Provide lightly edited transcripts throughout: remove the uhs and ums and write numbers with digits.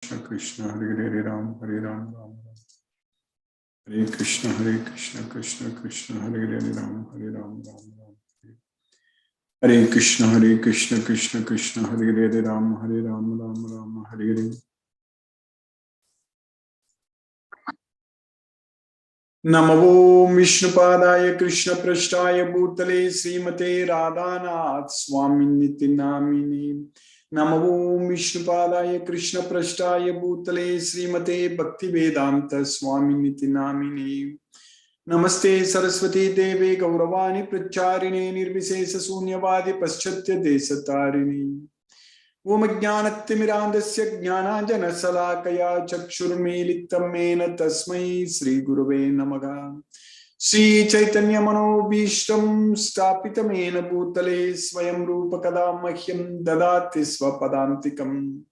Krishna Hare Hare Ram Hare Ram Ram Ram Hare Krishna Krishna Krishna Hare Hare Ram Hare Ram Ram Ram Hare Krishna Krishna Krishna Hare Hare Ram Hare Ram Ram Ram Hare Hare. Namo Vishnupadaya Krishna Prasthaya Bhutale Srimate Radhanath Swaminiti Namini. Namo Vishnupadaya Krishna Prasthaya Bhutale Srimate Bhaktivedanta Swaminiti Namini. Namaste Saraswati Devi Gauravani Pracharini Nirvisesa Sunyavadi Paschatya Desatarini. Om Jnanatimirandasya Jnananjana Salakaya Chakshurmilitam Mena Tasmai Sri Gurave Namaha. Sri Chaitanya Manobhishtam Stapitamena Bhutale Swayam Rupa Kadamahyam Dadati Swapadantikam.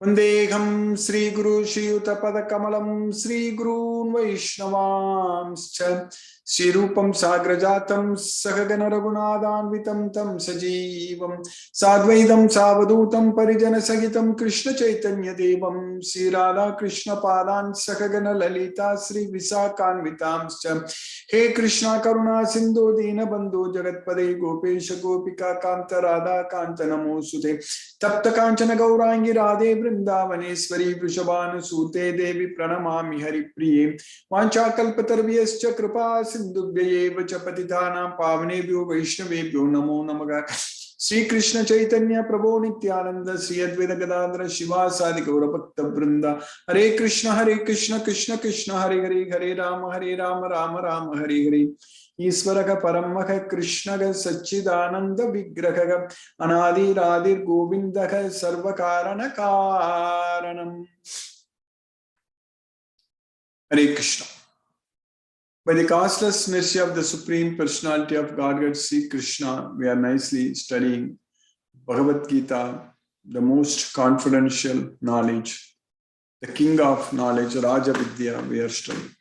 Vandeham Sri Guru Shri Utapada Kamalam Sri Gurun Vaishnavamscha Sri Rupam Sagrajatam Sahagana Raghunathanvitam Tam Sajeevam Sadvaidam Savadutam Parijana Sagitam Krishna Chaitanya Devam Sri Radha Krishna Padan Sahagana Lalita Sri Visakanvitamscha. He Krishna Karuna Sindhu Dina Bandhu Jagatpade Gopesha Gopika Kanta Radha Kanta Namosute Tapta Kanchana Gaurangi Radhe Vrindavaneshwari Vrishabhanu Sute Devi Pranamami Hari Priye Vancha Kalpatarvyascha Kripa Sindhubhyaye Vacha Patithanam Pavanebhyo Vaishnavebhyo Namo Namaha. Sri Krishna Chaitanya Prabhu Nityananda Sri Advaita Gadadhara Shiva Sadi Gaura Bhakta Vrinda. Hare Krishna Krishna Krishna Hare Hare Hare Rama Rama Rama Hare Hare. Isvaraga Paramaha Krishnaga Sachidananda Vigraha Anadi Radir Govindaha Sarvakarana Karanam. Hare Krishna. By the causeless mercy of the Supreme Personality of Godhead, Sri Krishna, we are nicely studying Bhagavad Gita, the most confidential knowledge, the king of knowledge, Raja Vidya, we are studying.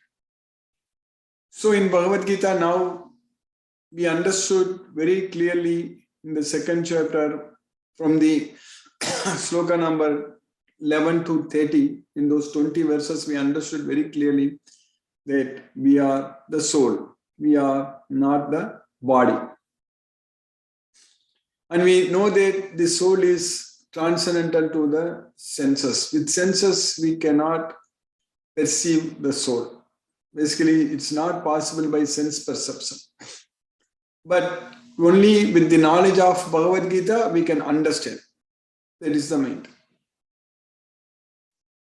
So in Bhagavad Gita now, we understood very clearly in the second chapter from the sloka number 11 to 30, in those 20 verses, we understood very clearly that we are the soul, we are not the body. And we know that the soul is transcendental to the senses. With senses, we cannot perceive the soul. Basically, it's not possible by sense perception. But only with the knowledge of Bhagavad Gita, we can understand. That is the main.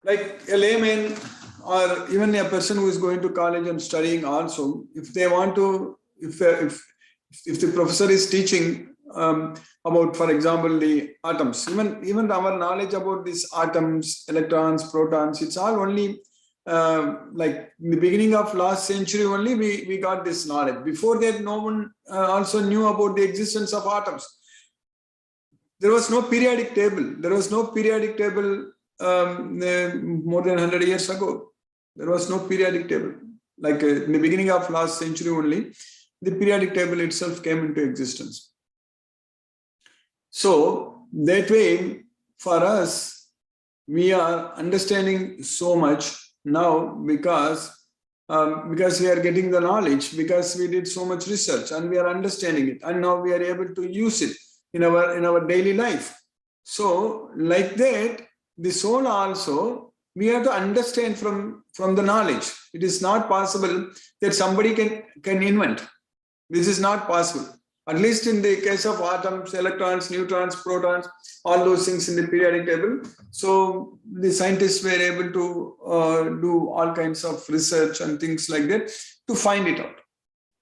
Like a layman, or even a person who is going to college and studying also, if they want to, if the professor is teaching about, for example, the atoms, even our knowledge about these atoms, electrons, protons, it's all only like in the beginning of last century only we got this knowledge. Before that, no one also knew about the existence of atoms. There was no periodic table. There was no periodic table more than 100 years ago. There was no periodic table. Like in the beginning of last century only, the periodic table itself came into existence. So that way, for us, we are understanding so much now because we are getting the knowledge, because we did so much research and we are understanding it, and now we are able to use it in our daily life. So like that, the soul also, we have to understand from the knowledge. It is not possible that somebody can invent. This is not possible. At least in the case of atoms, electrons, neutrons, protons, all those things in the periodic table. So the scientists were able to do all kinds of research and things like that to find it out.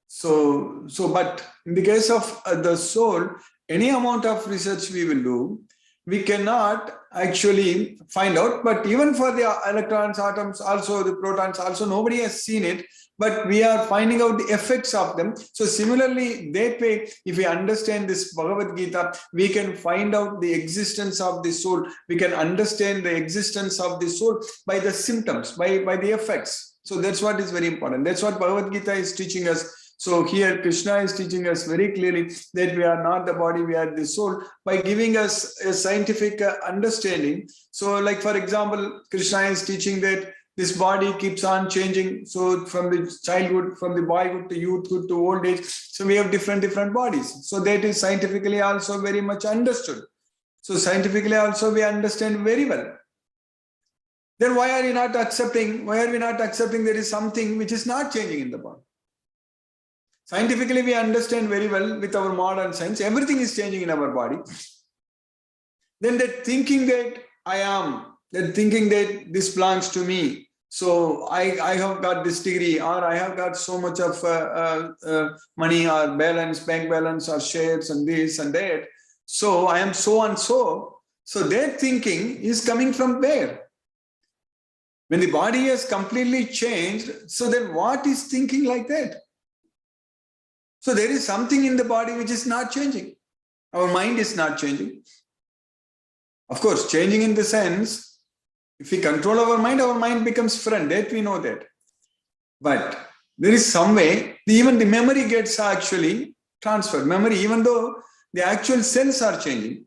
So but in the case of the soul, any amount of research we will do, we cannot actually find out. But even for the electrons, atoms, also the protons, also nobody has seen it, but we are finding out the effects of them. So similarly, that way, if we understand this Bhagavad Gita, we can find out the existence of the soul. We can understand the existence of the soul by the symptoms, by the effects. So that's what is very important. That's what Bhagavad Gita is teaching us. So here Krishna is teaching us very clearly that we are not the body, we are the soul, by giving us a scientific understanding. So like for example, Krishna is teaching that this body keeps on changing. So from the childhood, from the boyhood to youthhood to old age, so we have different bodies. So that is scientifically also very much understood. So scientifically also we understand very well. Then why are we not accepting there is something which is not changing in the body? Scientifically we understand very well with our modern science, everything is changing in our body. Then that thinking that I am, that thinking that this belongs to me, so I have got this degree, or I have got so much of money or balance, bank balance or shares and this and that, so I am so and so. So that thinking is coming from where? When the body has completely changed, so then what is thinking like that? So there is something in the body which is not changing. Our mind is not changing. Of course, changing in the sense, if we control our mind becomes friend, that we know that. But there is some way, even the memory gets actually transferred. Memory, even though the actual cells are changing,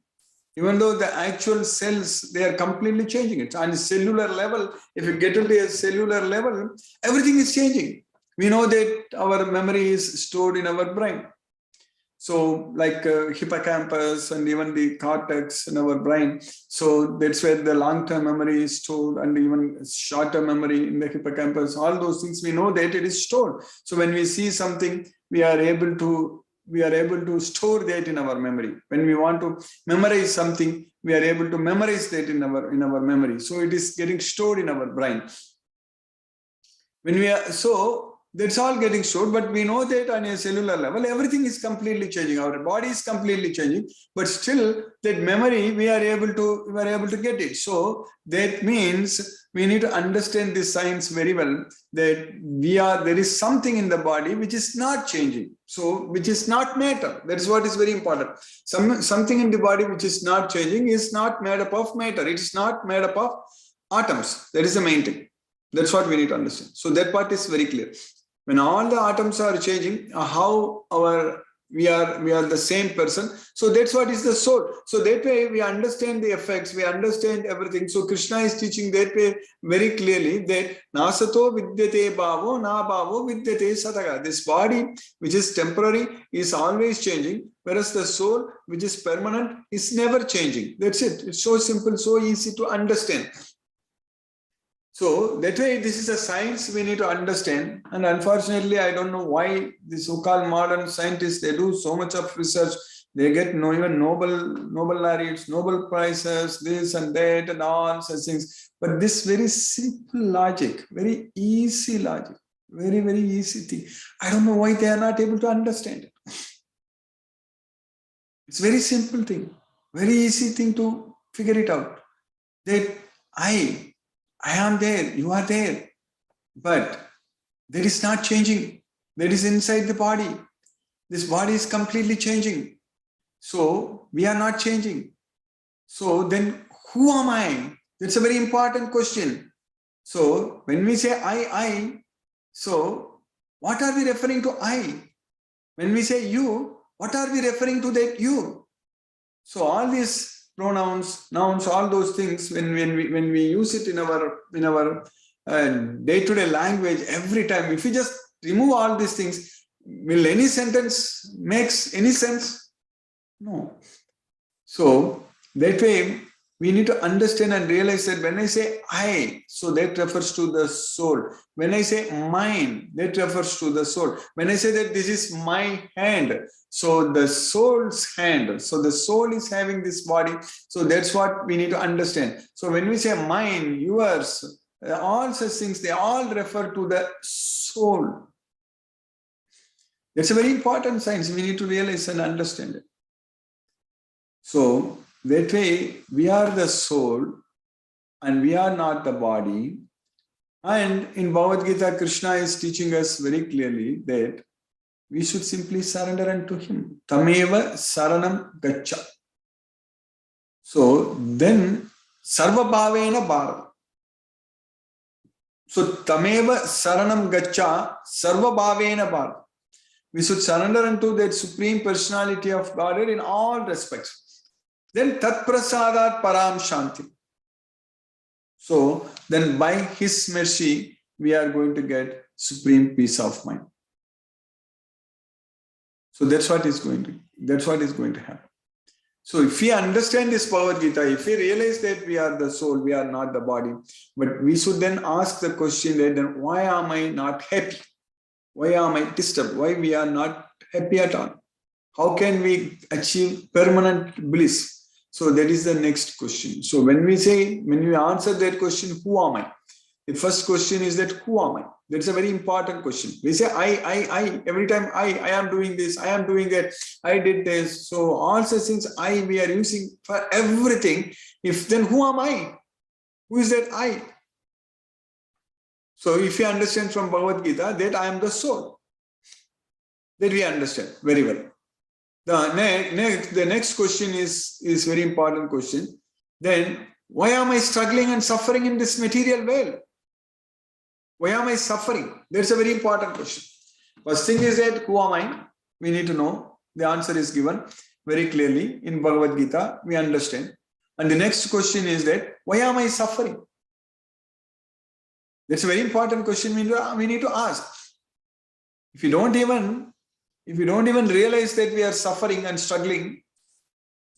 even though the actual cells, they are completely changing it. On a cellular level, if you get into a cellular level, everything is changing. We know that our memory is stored in our brain. So like hippocampus and even the cortex in our brain. So that's where the long-term memory is stored, and even short-term memory in the hippocampus. All those things, we know that it is stored. So when we see something, we are able to store that in our memory. When we want to memorize something, we are able to memorize that in our memory. So it is getting stored in our brain. When we are so. That's all getting stored, but we know that on a cellular level, everything is completely changing. Our body is completely changing, but still that memory, we are able to get it. So that means we need to understand this science very well, that there is something in the body which is not changing. So which is not matter. That is what is very important. Something in the body which is not changing is not made up of matter. It is not made up of atoms. That is the main thing. That's what we need to understand. So that part is very clear. When all the atoms are changing, how we are the same person. So that's what is the soul. So that way we understand the effects, we understand everything. So Krishna is teaching that way very clearly, that nasato vidyate bhavo na bhavo vidyate sataka. This body which is temporary is always changing, whereas the soul which is permanent is never changing. That's it. It's so simple, so easy to understand. So that way, this is a science we need to understand. And unfortunately, I don't know why the so-called modern scientists, they do so much of research. They get even Nobel laureates, Nobel prizes, this and that and all such things. But this very simple logic, very easy logic, very, very easy thing. I don't know why they are not able to understand it. It's a very simple thing, very easy thing to figure it out. That I am there, you are there, but there is not changing. There is inside the body. This body is completely changing. So we are not changing. So then who am I? That's a very important question. So when we say I, so what are we referring to I? When we say you, what are we referring to that you? So all these pronouns, nouns, all those things, when we use it in our day-to-day language, every time, if we just remove all these things, will any sentence makes any sense? No. So that way we need to understand and realize that when I say I, so that refers to the soul. When I say mine, that refers to the soul. When I say that this is my hand, so the soul's hand, so the soul is having this body. So that's what we need to understand. So when we say mine, yours, all such things, they all refer to the soul. That's a very important science. We need to realize and understand it. So that way, we are the soul and we are not the body. And in Bhagavad Gita, Krishna is teaching us very clearly that we should simply surrender unto him. Tameva saranam gaccha. So then, sarva bhavena bhava. So tameva saranam gaccha, sarva bhavena bhava. We should surrender unto that Supreme Personality of Godhead in all respects. Then Tat Prasadat Param Shanti. So then by His mercy, we are going to get supreme peace of mind. So that's what is going to happen. So if we understand this Bhagavad Gita, if we realize that we are the soul, we are not the body, but we should then ask the question that then why am I not happy? Why am I disturbed? Why we are not happy at all? How can we achieve permanent bliss? So that is the next question. So when we answer that question, who am I? The first question is that who am I? That's a very important question. We say I, every time I am doing this, I am doing that, I did this. So all such things we are using for everything. If then who am I? Who is that I? So if you understand from Bhagavad Gita that I am the soul, that we understand very well. The next question is very important question. Then why am I struggling and suffering in this material world? Why am I suffering? That's a very important question. First thing is that who am I? We need to know. The answer is given very clearly in Bhagavad Gita. We understand. And the next question is that why am I suffering? That's a very important question we need to ask. If you don't even realize that we are suffering and struggling,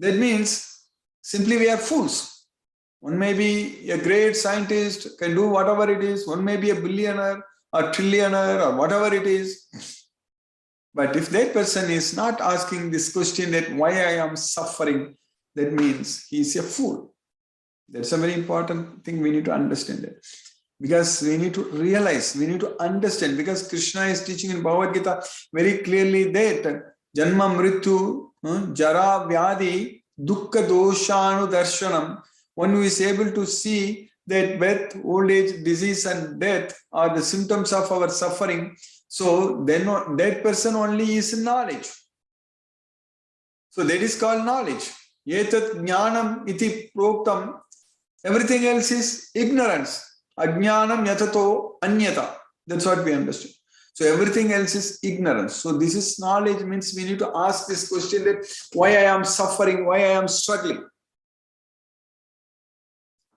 that means simply we are fools. One may be a great scientist, can do whatever it is. One may be a billionaire or trillionaire or whatever it is. But if that person is not asking this question that why I am suffering, that means he is a fool. That's a very important thing we need to understand that. Because we need to realize, we need to understand, because Krishna is teaching in Bhagavad Gita very clearly that Janma Mrityu, Jara Vyadi, Dukkha Doshanu Darshanam. One who is able to see that birth, old age, disease and death are the symptoms of our suffering. So then that person only is knowledge. So that is called knowledge. Yetat jnanam iti proktam. Everything else is ignorance. Ajnanam yatato anyata. That's what we understand. So everything else is ignorance. So this is knowledge, means we need to ask this question that why I am suffering, why I am struggling.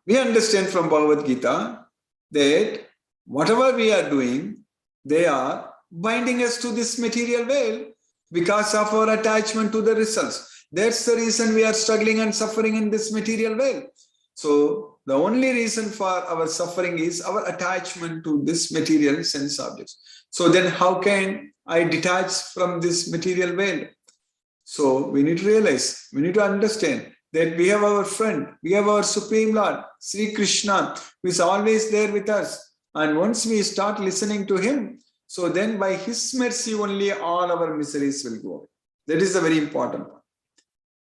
We understand from Bhagavad Gita that whatever we are doing, they are binding us to this material world because of our attachment to the results. That's the reason we are struggling and suffering in this material world. So the only reason for our suffering is our attachment to this material sense objects. So then how can I detach from this material world? So we need to realize, we need to understand that we have our friend, we have our Supreme Lord, Sri Krishna, who is always there with us. And once we start listening to him, so then by his mercy only all our miseries will go away. That is a very important one.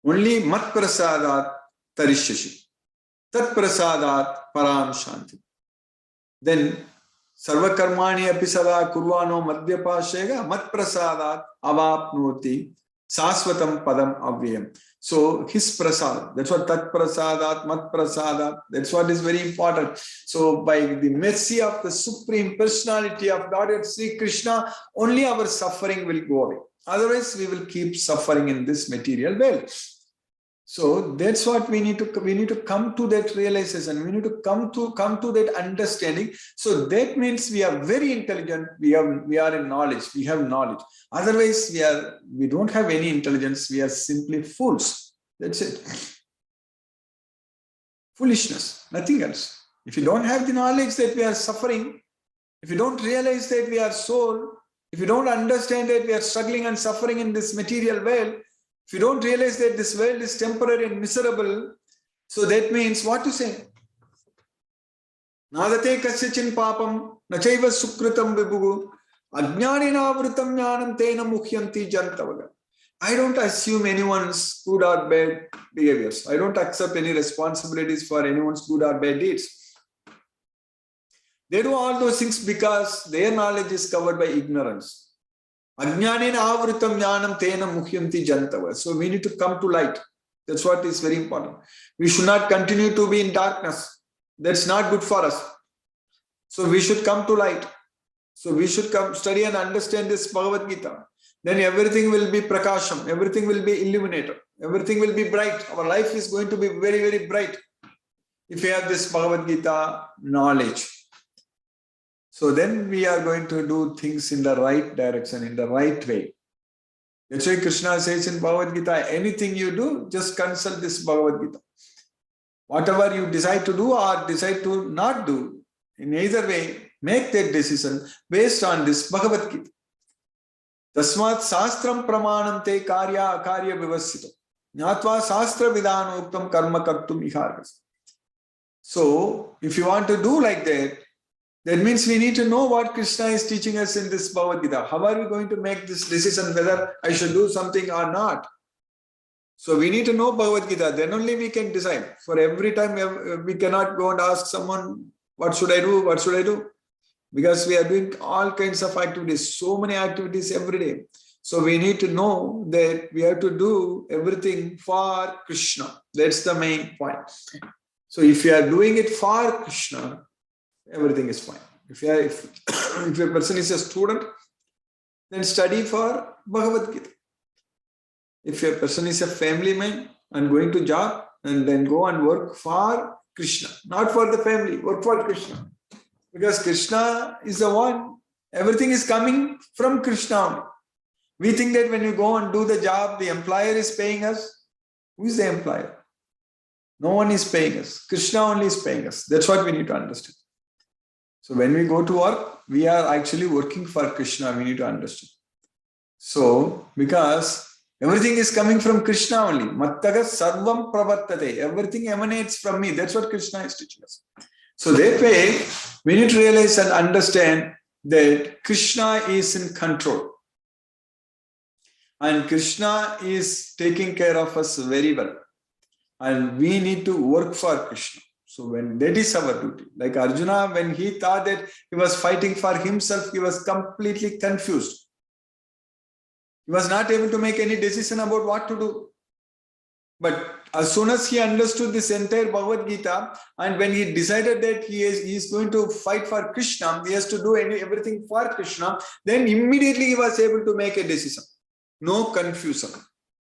Only Mat Prasadat Tarishashi. Tat Prasadat Param Shanti. Then Sarva Karmani Apisada Kurvano Madhyapashega Mat Prasadat Avapnoti Saswatam Padam Avyam. So his prasad, that's what Tat Prasadat, Mat Prasadat, that's what is very important. So by the mercy of the Supreme Personality of Godhead Sri Krishna, only our suffering will go away. Otherwise, we will keep suffering in this material world. So that's what we need to come to that realization. We need to come to that understanding. So that means we are very intelligent. We are in knowledge. We have knowledge. Otherwise, we don't have any intelligence. We are simply fools. That's it. Foolishness, nothing else. If you don't have the knowledge that we are suffering, if you don't realize that we are soul, if you don't understand that we are struggling and suffering in this material world, if you don't realize that this world is temporary and miserable, so that means what to say? Nadate kasyachin papam, nachaiva sukritam vibhugu, ajnanina vritam jnanam tena mukhyanti jantavaga. I don't assume anyone's good or bad behaviors. I don't accept any responsibilities for anyone's good or bad deeds. They do all those things because their knowledge is covered by ignorance. Ajnanena avritam jnanam tena mukhyanti jantava. So we need to come to light. That's what is very important. We should not continue to be in darkness. That's not good for us. So we should come to light. So we should come study and understand this Bhagavad Gita. then everything will be prakasham, everything will be illuminated, everything will be bright. Our life is going to be very, very bright if we have this Bhagavad Gita knowledge. So then we are going to do things in the right direction, in the right way. That's why Krishna says in Bhagavad Gita, anything you do, just consult this Bhagavad Gita. Whatever you decide to do or decide to not do, in either way, make that decision based on this Bhagavad Gita. Tasmat sastram pramanam te karya akarya vivasito. Jnatva sastra vidhanoktam karma kartum ihargas. So, if you want to do like that, that means we need to know what Krishna is teaching us in this Bhagavad Gita. How are we going to make this decision whether I should do something or not? So we need to know Bhagavad Gita, then only we can decide. For every time we cannot go and ask someone, what should I do? What should I do? Because we are doing all kinds of activities, so many activities every day. So we need to know that we have to do everything for Krishna. That's the main point. So if you are doing it for Krishna, everything is fine. If a person is a student, then study for Bhagavad Gita. If a person is a family man and going to job, and then go and work for Krishna, not for the family, work for Krishna. Because Krishna is the one, everything is coming from Krishna only. We think that when you go and do the job, the employer is paying us. Who is the employer? No one is paying us. Krishna only is paying us. That's what we need to understand. So when we go to work, we are actually working for Krishna. We need to understand. So, because everything is coming from Krishna only. Mattaga sarvam pravartate. Everything emanates from me. That's what Krishna is teaching us. So that way, we need to realize and understand that Krishna is in control. And Krishna is taking care of us very well. And we need to work for Krishna. So when that is our duty. Like Arjuna, when he thought that he was fighting for himself, he was completely confused. He was not able to make any decision about what to do. But as soon as he understood this entire Bhagavad Gita, and when he decided that he is going to fight for Krishna, he has to do everything for Krishna, then immediately he was able to make a decision. No confusion,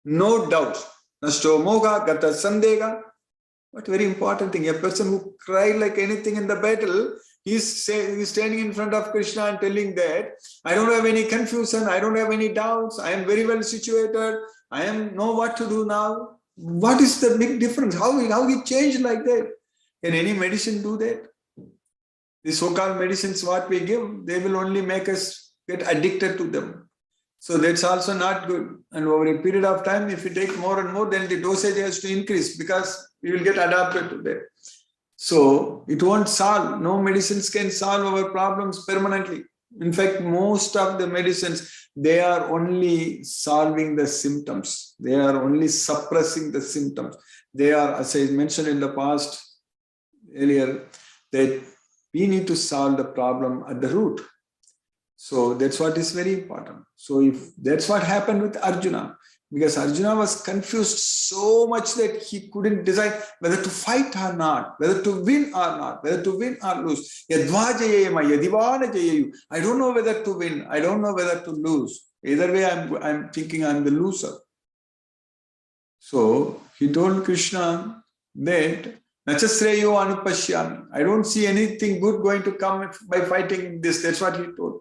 no doubt. Nashto moga gata sandega. What very important thing. A person who cried like anything in the battle, he's standing in front of Krishna and telling that, I don't have any confusion, I don't have any doubts, I am very well situated, I know what to do now. What is the big difference? How he changed like that? Can any medicine do that? The so-called medicines what we give, they will only make us get addicted to them. So that's also not good. And over a period of time, if we take more and more, then the dosage has to increase because we will get adapted to that. So it won't solve. No medicines can solve our problems permanently. In fact, most of the medicines, they are only solving the symptoms. They are only suppressing the symptoms. They are, as I mentioned in the past earlier, that we need to solve the problem at the root. So that's what is very important. So if that's what happened with Arjuna, because Arjuna was confused so much that he couldn't decide whether to fight or not, whether to win or not, whether to win or lose. Yadva jayema, yadivana jayayu. I don't know whether to win. I don't know whether to lose. Either way, I'm thinking I'm the loser. So he told Krishna that nachasreyo anupashyami. I don't see anything good going to come by fighting this. That's what he told.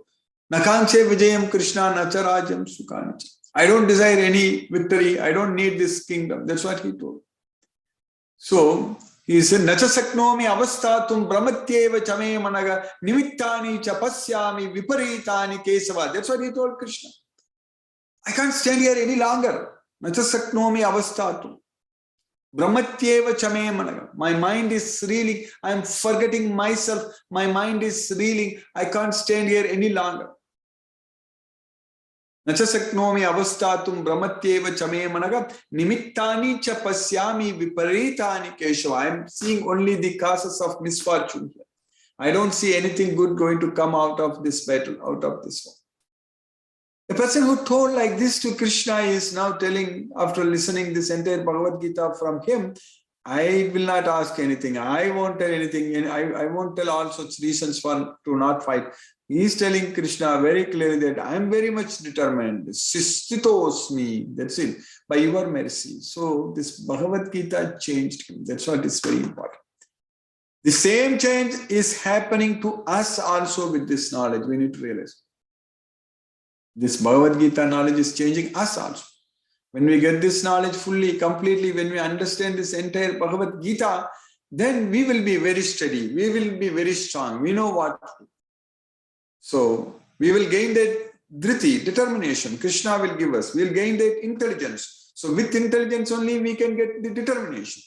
Nakanche vijayam Krishna nacharajam sukhancha. I don't desire any victory. I don't need this kingdom. That's what he told. So he said, Nachasaknomi avastatum brahmatyeva chame managa nimittani chapasyami viparitani kesava. That's what he told Krishna. I can't stand here any longer. Nachasaknomi avastatum brahmatyeva chame managa. My mind is reeling. I am forgetting myself. My mind is reeling. I can't stand here any longer. Nachasaknomi avastatum brahmatyeva chame managa nimittani cha pasyami viparitani keshava. I am seeing only the causes of misfortune here. I don't see anything good going to come out of this battle, out of this war. The person who told like this to Krishna is now telling, after listening this entire Bhagavad Gita from him, I will not ask anything. I won't tell anything. And I won't tell all such reasons to not fight. He is telling Krishna very clearly that I am very much determined. Sistitosmi. That's it. By your mercy. So this Bhagavad Gita changed him. That's what is very important. The same change is happening to us also with this knowledge. We need to realize. This Bhagavad Gita knowledge is changing us also. When we get this knowledge fully, completely, when we understand this entire Bhagavad Gita, then we will be very steady. We will be very strong. We know what to do. So we will gain that dhriti, determination. Krishna will give us. We will gain that intelligence. So with intelligence only we can get the determination.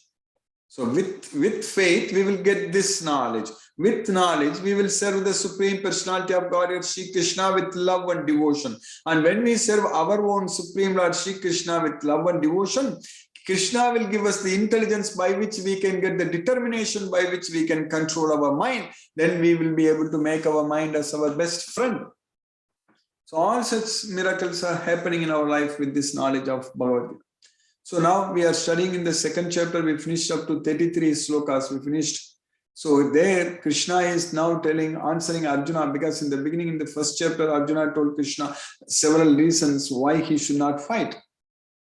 So with faith, we will get this knowledge. With knowledge, we will serve the Supreme Personality of Godhead, Sri Krishna, with love and devotion. And when we serve our own Supreme Lord, Sri Krishna, with love and devotion, Krishna will give us the intelligence by which we can get the determination by which we can control our mind. Then we will be able to make our mind as our best friend. So all such miracles are happening in our life with this knowledge of Bhagavad Gita. So now we are studying in the second chapter. We finished up to 33 slokas. We finished. So there Krishna is now answering Arjuna, because in the beginning, in the first chapter, Arjuna told Krishna several reasons why he should not fight.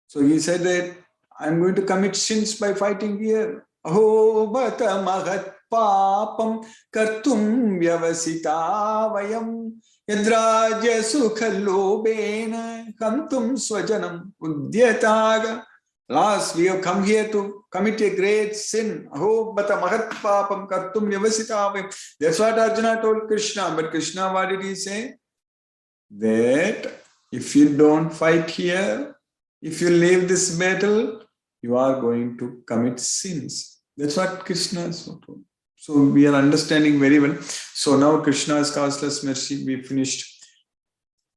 So he said that I'm going to commit sins by fighting here. Aho bata mahat papam kartum vyavasita vayam yadraja sukhalobena kantum swajanam udyataga. Last, we have come here to commit a great sin. Aho bata mahat papam kartum vyavasita vayam. That's what Arjuna told Krishna. But Krishna, what did he say? That if you don't fight here, if you leave this battle, you are going to commit sins. That's what Krishna is told. So we are understanding very well. So now Krishna's causeless mercy, we finished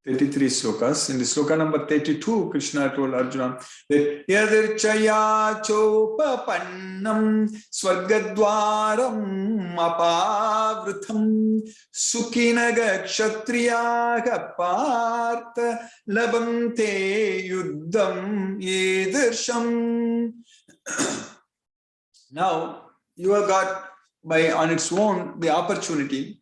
33 slokas. In the sloka number 32, Krishna told Arjuna that Yadirchaya chopapannam swargadwaram apavrutham sukinaga kshatriyaga partha labante yuddham yedirsham. Now you have got on its own the opportunity.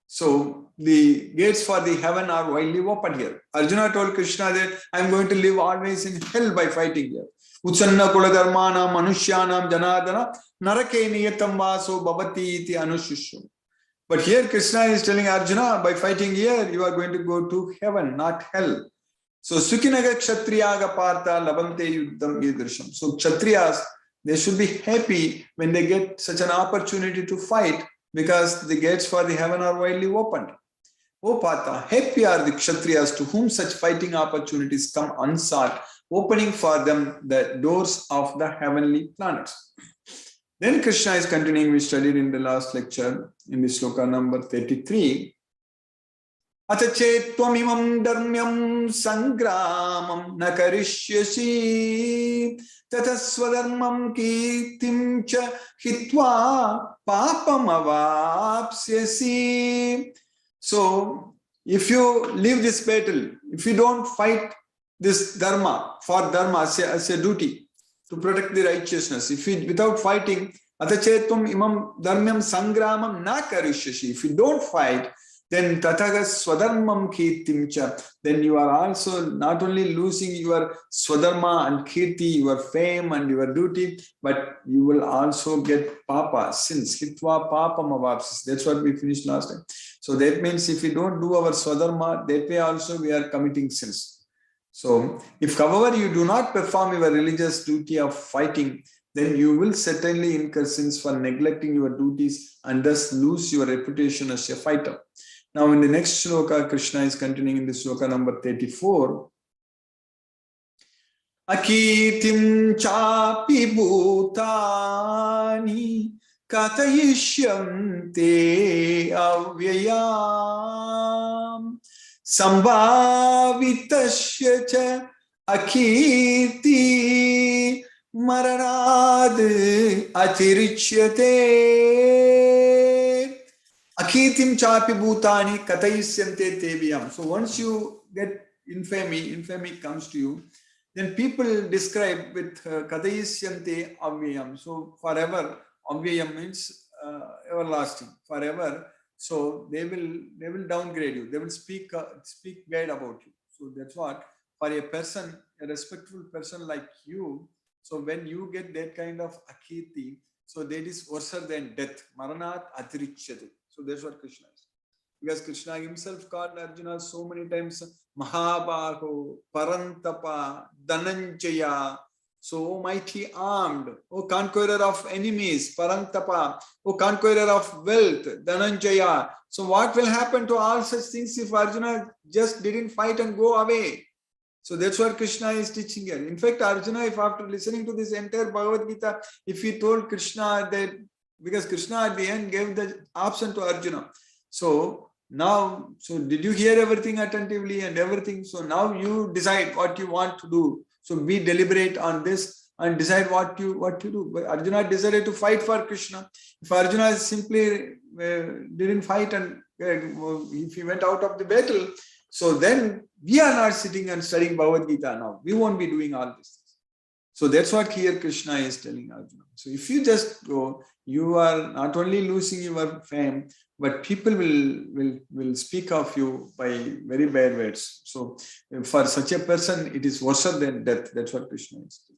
So the gates for the heaven are widely open here. Arjuna told Krishna that I am going to live always in hell by fighting here. Utsanna kuladharmanam manushyanam janadana narake niyatam vaso bhavati iti anushushu. But here Krishna is telling Arjuna, by fighting here, you are going to go to heaven, not hell. So Sukinaga Kshatriyaga Partha Labante Yuddham Idrisham. So Kshatriyas, they should be happy when they get such an opportunity to fight, because the gates for the heaven are widely opened. O Partha, happy are the Kshatriyas to whom such fighting opportunities come unsought, opening for them the doors of the heavenly planets. Then Krishna is continuing, we studied in the last lecture, in the sloka number 33. Atache tvamimam dharmyam sangramam nakarishyasi tataswadharmam kirtim cha hitva papam avapsyasi. So, if you leave this battle, if you don't fight this dharma, for dharma as a duty, to protect the righteousness, if you, without fighting, atachetum imam dharmyam sangramam na karishyasi. If you don't fight, then tatagas swadharmam kirtimcha, then you are also not only losing your swadharma and kirti, your fame and your duty, but you will also get papa, sins, hitva papam avapsis. That's what we finished last time. So that means if we don't do our swadharma, that way also we are committing sins. So if however you do not perform your religious duty of fighting, then you will certainly incur sins for neglecting your duties and thus lose your reputation as a fighter. Now in the next shloka, Krishna is continuing in the shloka number 34. Akitim chapi bhutani katayishyante avyayam sambhavitasya cha akirti maranad atirichyate. Akitim chapi bhutani katayisyante teviyam. So once you get infamy comes to you, Then people describe with Kadayisyante Avyayam. So forever, Avyayam means everlasting, forever. So they will downgrade you. They will speak bad about you. So that's what, for a person, a respectful person like you. So when you get that kind of akirti, so that is worse than death. Maranat atirichyate. So that's what Krishna is. Because Krishna himself called Arjuna so many times Mahabaho, Parantapa, Dhananjaya, so mighty armed, O conqueror of enemies, Parantapa, O conqueror of wealth, Dhananjaya. So what will happen to all such things if Arjuna just didn't fight and go away? So that's what Krishna is teaching here. In fact, Arjuna, if after listening to this entire Bhagavad Gita, if he told Krishna that, because Krishna at the end gave the option to Arjuna. So now, so did you hear everything attentively and everything? So now you decide what you want to do. So be deliberate on this and decide what you do. But Arjuna decided to fight for Krishna. If Arjuna simply didn't fight and if he went out of the battle, so then we are not sitting and studying Bhagavad Gita now. We won't be doing all this. So that's what here Krishna is telling Arjuna. So if you just go, you are not only losing your fame, but people will speak of you by very bad words. So for such a person, it is worse than death. That's what Krishna is saying.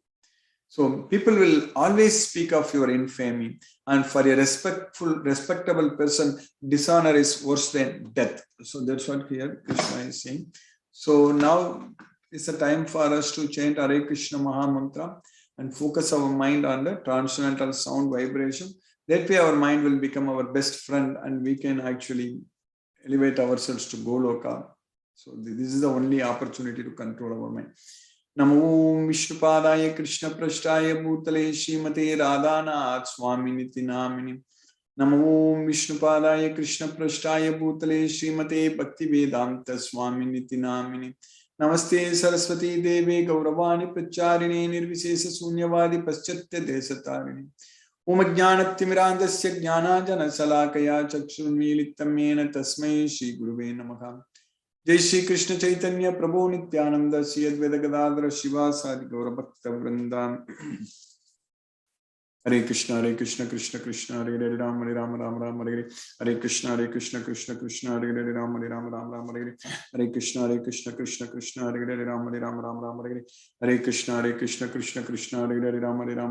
So people will always speak of your infamy, and for a respectable person, dishonor is worse than death. So that's what here Krishna is saying. So now it's a time for us to chant Hare Krishna Maha Mantra and focus our mind on the transcendental sound vibration. That way our mind will become our best friend and we can actually elevate ourselves to Goloka. So this is the only opportunity to control our mind. Namo Vishnupadaya Krishna Prashtaya Bhutale Srimate Radhanath Swaminiti Namini. Namo Vishnupadaya Krishna Prashtaya Bhutale Srimate Bhaktivedanta Swaminiti Namini. Namaste Saraswati Devi Gauravani Pracharini Nirvisesa Sunyavadi Paschatya Desatarini. Om Jnanatimirandasya Jnanajana Salakaya Chakshurmilitam Mena Tasmai Shri Guruve Namaha. Jai Shri Krishna Chaitanya Prabhu Nityananda Sri Advaita Gadadhara Shiva Sadi Gaura Bhakta Vrindam. Hare Krishna Krishna Krishna Hare Hare Ram Ram Ram Hare Hare Krishna Krishna Krishna Hare Hare Ram Ram Hare Hare Krishna Krishna Krishna Hare Hare Ram Ram Hare Hare Krishna Krishna Krishna Hare Hare Ram Ram Hare Hare Krishna Krishna Krishna Hare Hare Ram Ram Hare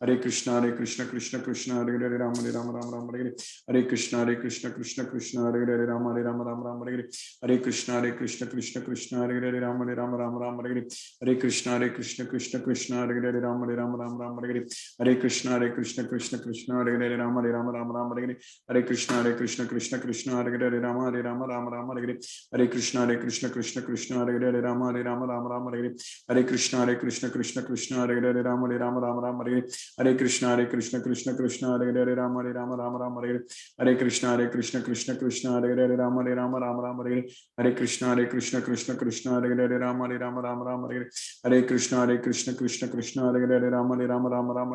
Hare Krishna Krishna Krishna Hare Hare Ram Ram Hare Hare Krishna Krishna Krishna Hare Hare Ram Ram Hare Hare Krishna Krishna Krishna Hare Hare Ram Ram Hare Hare Krishna Krishna Krishna Hare Hare Ram Ram Hare Hare Krishna Krishna Krishna Hare Hare Ram Ram Hare Hare Krishna Krishna Krishna Hare Hare Ram Ram Hare Hare Krishna Krishna Krishna Hare Hare Ram Ram Hare Hare Krishna Krishna Krishna Hare Hare Ram Ram Hare Hare Krishna Krishna Krishna Hare Hare Ram Ram Hare Hare Krishna Krishna Krishna Hare Hare Ram Ram Hare Hare Krishna Krishna Krishna Hare Hare Ram Ram Hare Hare Krishna Krishna Krishna Hare Hare Ram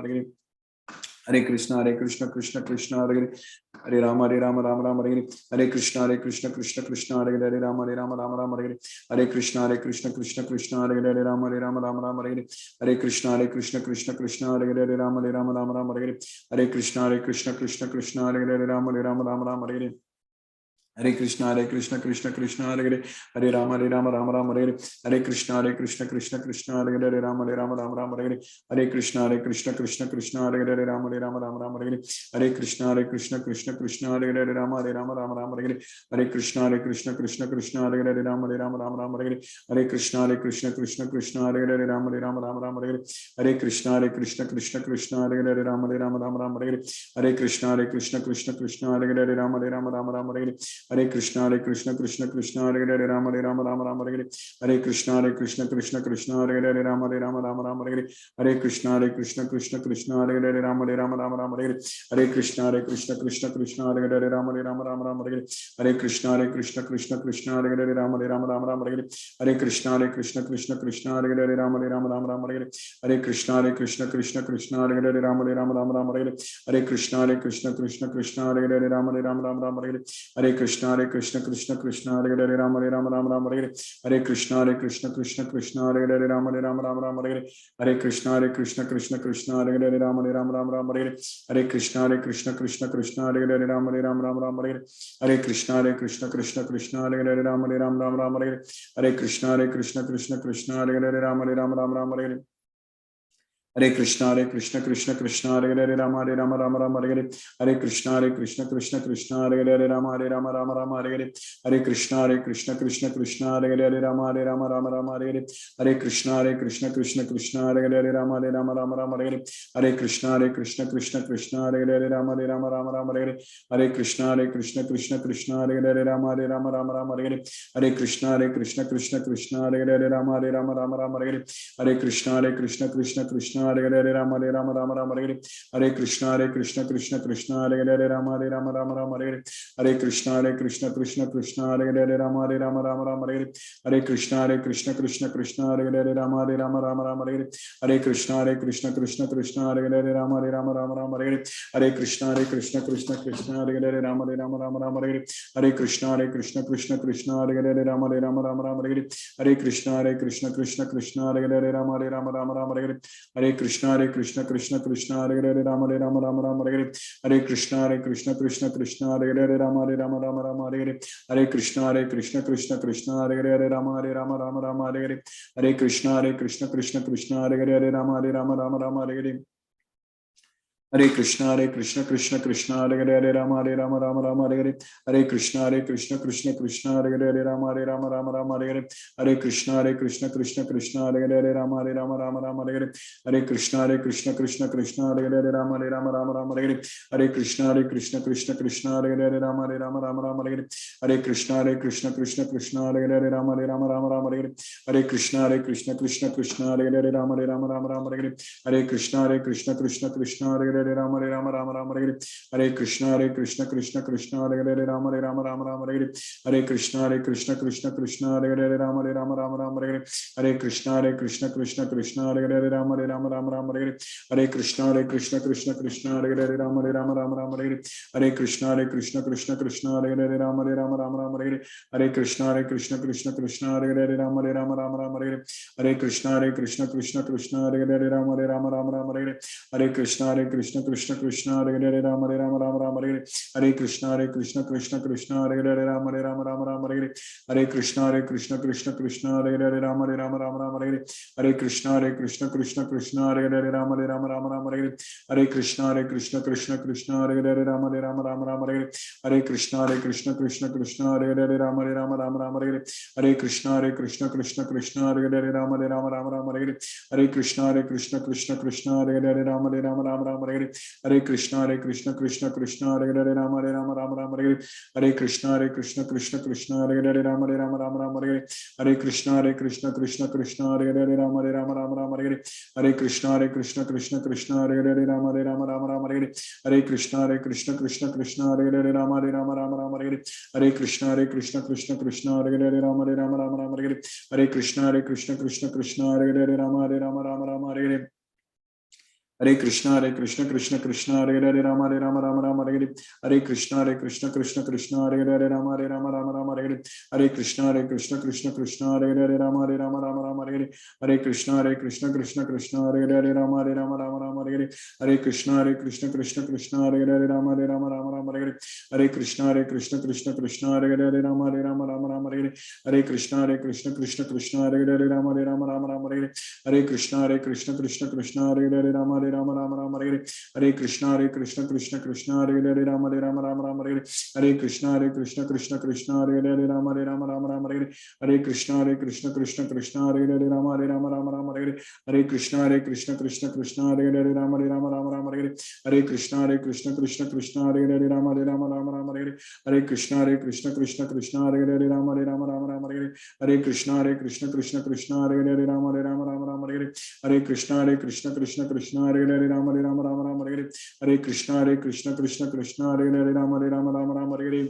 Hare Hare Krishna Krishna Krishna Hare Hare Ram Ram Hare Hare Krishna Krishna Krishna Hare Hare Ram Ram Hare Hare Krishna Krishna Krishna Hare Hare Ram Ram Hare Hare Krishna Krishna Krishna Hare Hare Ram Ram Hare Hare Krishna Krishna Hare Hare Hare Ram Ram Hare Hare Krishna Krishna Krishna Hare Hare Ram Ram Hare Hare Krishna Krishna Krishna Hare Hare Ram Ram Hare Hare Krishna Krishna Krishna Hare Hare Ram Ram Hare Hare Krishna Krishna Krishna Hare Hare Ram Ram Hare Hare Krishna Krishna Krishna Hare Hare Ram Ram Hare Hare Krishna Krishna Krishna Hare Hare Ram Ram Hare Hare Krishna Krishna Krishna Hare Hare Ram Ram Hare Hare Krishna Krishna Hare Hare Ram Ram Hare Hare Krishna Krishna Krishna Hare Hare Ram Ram Hare Hare Krishna Krishna Krishna Hare Hare Ram Ram Hare Hare Krishna Krishna Krishna Hare Hare Ram Ram Hare Hare Krishna Krishna Krishna Hare Hare Ram Ram Hare Hare Krishna Krishna Krishna Hare Hare Ram Ram Hare Hare Krishna Krishna Krishna Hare Hare Ram Ram Hare Hare Krishna Krishna Krishna Hare Hare Ram Ram Hare Hare Krishna Krishna Krishna Krishna Hare Hare Rama Rama Hare Hare Hare Krishna Krishna Krishna Hare Hare Rama Rama Hare Hare Hare Krishna Krishna Krishna Hare Hare Rama Rama Hare Hare Hare Krishna Krishna Krishna Hare Hare Rama Rama Hare Hare Hare Krishna Krishna Krishna Hare Hare Rama Rama Hare Hare Hare Krishna Krishna Krishna Hare Hare Rama Rama Hare Hare Hare Krishna Krishna Krishna Hare Hare Rama Rama Hare Hare Hare Krishna Krishna Krishna Hare Hare Rama Rama Hare Hare Hare Krishna Krishna Krishna Hare Hare Rama Rama Hare Hare Hare Krishna Krishna Krishna Hare Hare Rama Rama Hare Hare Hare Krishna Krishna Krishna Hare Hare Rama Rama Hare Hare Hare Krishna Krishna Krishna Hare Hare Rama Rama Hare Hare Hare Krishna Krishna Krishna Hare Hare Rama Rama Hare Hare Hare Krishna Krishna Hare Hare Rama Rama Hare Hare Hare Krishna Krishna Hare Hare Rama Rama Hare Hare Hare Krishna Krishna Krishna Hare Hare Rama Rama Hare Hare Hare Krishna Krishna Krishna Hare Hare Rama Rama Hare Hare Hare Krishna Krishna Krishna Hare Hare Rama Rama Hare Hare Hare Krishna Krishna Krishna Hare Hare Rama Rama Hare Hare Hare Krishna Krishna Krishna Hare Hare Rama Rama Hare Hare Hare Krishna Krishna Krishna Hare Hare Rama Rama Hare Hare Hare Krishna Krishna Krishna Hare Hare Rama Rama Hare Hare Hare Krishna Krishna Krishna Hare Hare Rama Rama Hare Hare Hare Krishna Krishna Krishna Hare Hare Rama Rama Hare Hare Hare Krishna Krishna Krishna Hare Hare Rama Rama Hare Hare Hare Krishna Krishna Krishna Hare Hare Rama Rama Hare Hare Hare Krishna Krishna Krishna Hare Hare Rama Rama Hare Hare Hare Krishna Krishna Krishna Hare Hare Rama Rama Hare Hare Hare Krishna Krishna Krishna Hare Hare Rama Rama Hare Hare Hare Krishna Krishna Krishna Hare Hare Rama Rama Hare Hare Hare Krishna Krishna Krishna Hare Hare Rama Rama Hare Hare Hare Krishna Krishna Krishna Hare Hare Rama Rama Hare Hare Hare Krishna Krishna Krishna Hare Hare Rama Rama Hare Hare Hare Krishna Krishna Krishna Hare Hare Rama Rama Hare Hare Hare Krishna Krishna Krishna Hare Hare Rama Rama Hare Hare Hare Krishna Krishna Krishna Hare Hare Rama Rama Hare Hare Hare Krishna Krishna Krishna Hare Hare Rama Rama Hare Hare Hare Krishna Krishna Krishna Hare Hare Rama Rama Hare Hare Hare Krishna Krishna Krishna Hare Hare Rama Rama Hare Hare Hare Krishna Krishna Krishna Hare Hare Rama Rama Hare Hare Hare Krishna Krishna Krishna Hare Hare Rama Rama Hare Hare Hare Krishna Krishna Krishna Hare Hare Rama Rama Hare Hare Hare Krishna Krishna Krishna Hare Hare Rama Rama Hare Hare Hare Krishna Krishna Krishna Hare Hare Rama Rama Hare Hare Hare Krishna Krishna Krishna Hare Hare Rama Rama Hare Hare Hare Krishna Krishna Krishna Hare Hare Rama Rama Hare Hare Hare Krishna Krishna Krishna Hare Hare Rama Rama Hare Hare Hare Krishna Krishna Krishna Hare Hare Rama Rama Hare Hare Hare Krishna Krishna Hare Hare Rama Rama Hare Hare Hare Krishna Krishna Krishna Hare Hare Rama Rama Hare Hare Hare Krishna Krishna Krishna Hare Hare Rama Rama Hare Hare Hare Krishna Krishna Krishna Hare Hare Rama Rama Hare Hare Hare Krishna Krishna Krishna Hare Hare Rama Rama Hare Hare Hare Krishna Krishna Krishna Hare Hare Rama Rama Hare Hare Hare Krishna Krishna Krishna Hare Hare Rama Rama Hare Hare Hare Krishna Krishna Hare Hare Rama Hare Hare Hare Krishna Krishna Krishna Hare Hare Rama Hare Hare Hare Krishna Krishna Krishna Hare Hare Rama Hare Hare Hare Krishna Krishna Krishna Hare Hare Rama Hare Hare Hare Krishna Krishna Krishna Hare Hare Rama Hare Hare Hare Krishna Krishna Krishna Hare Hare Rama Hare Hare Hare Krishna Krishna Krishna Hare Hare Rama Hare Hare Hare Krishna Krishna Krishna Hare Hare Rama Rama Hare Hare Hare Krishna Krishna Hare Hare Rama Rama Hare Hare Hare Krishna Krishna Krishna Hare Hare Rama Rama Hare Hare Hare Krishna Krishna Krishna Hare Hare Rama Rama Hare Hare Hare Krishna Krishna Krishna Hare Hare Rama Rama Hare Hare Hare Krishna Krishna Krishna Hare Hare Rama Rama Hare Hare Hare Krishna Krishna Krishna Hare Hare Rama Rama Hare Hare Hare Krishna Krishna Krishna Hare Hare Rama Rama Hare Hare Hare Krishna Krishna Krishna Hare Hare Rama Rama Hare Hare Hare Krishna Krishna Krishna Hare Hare Rama Rama Hare Hare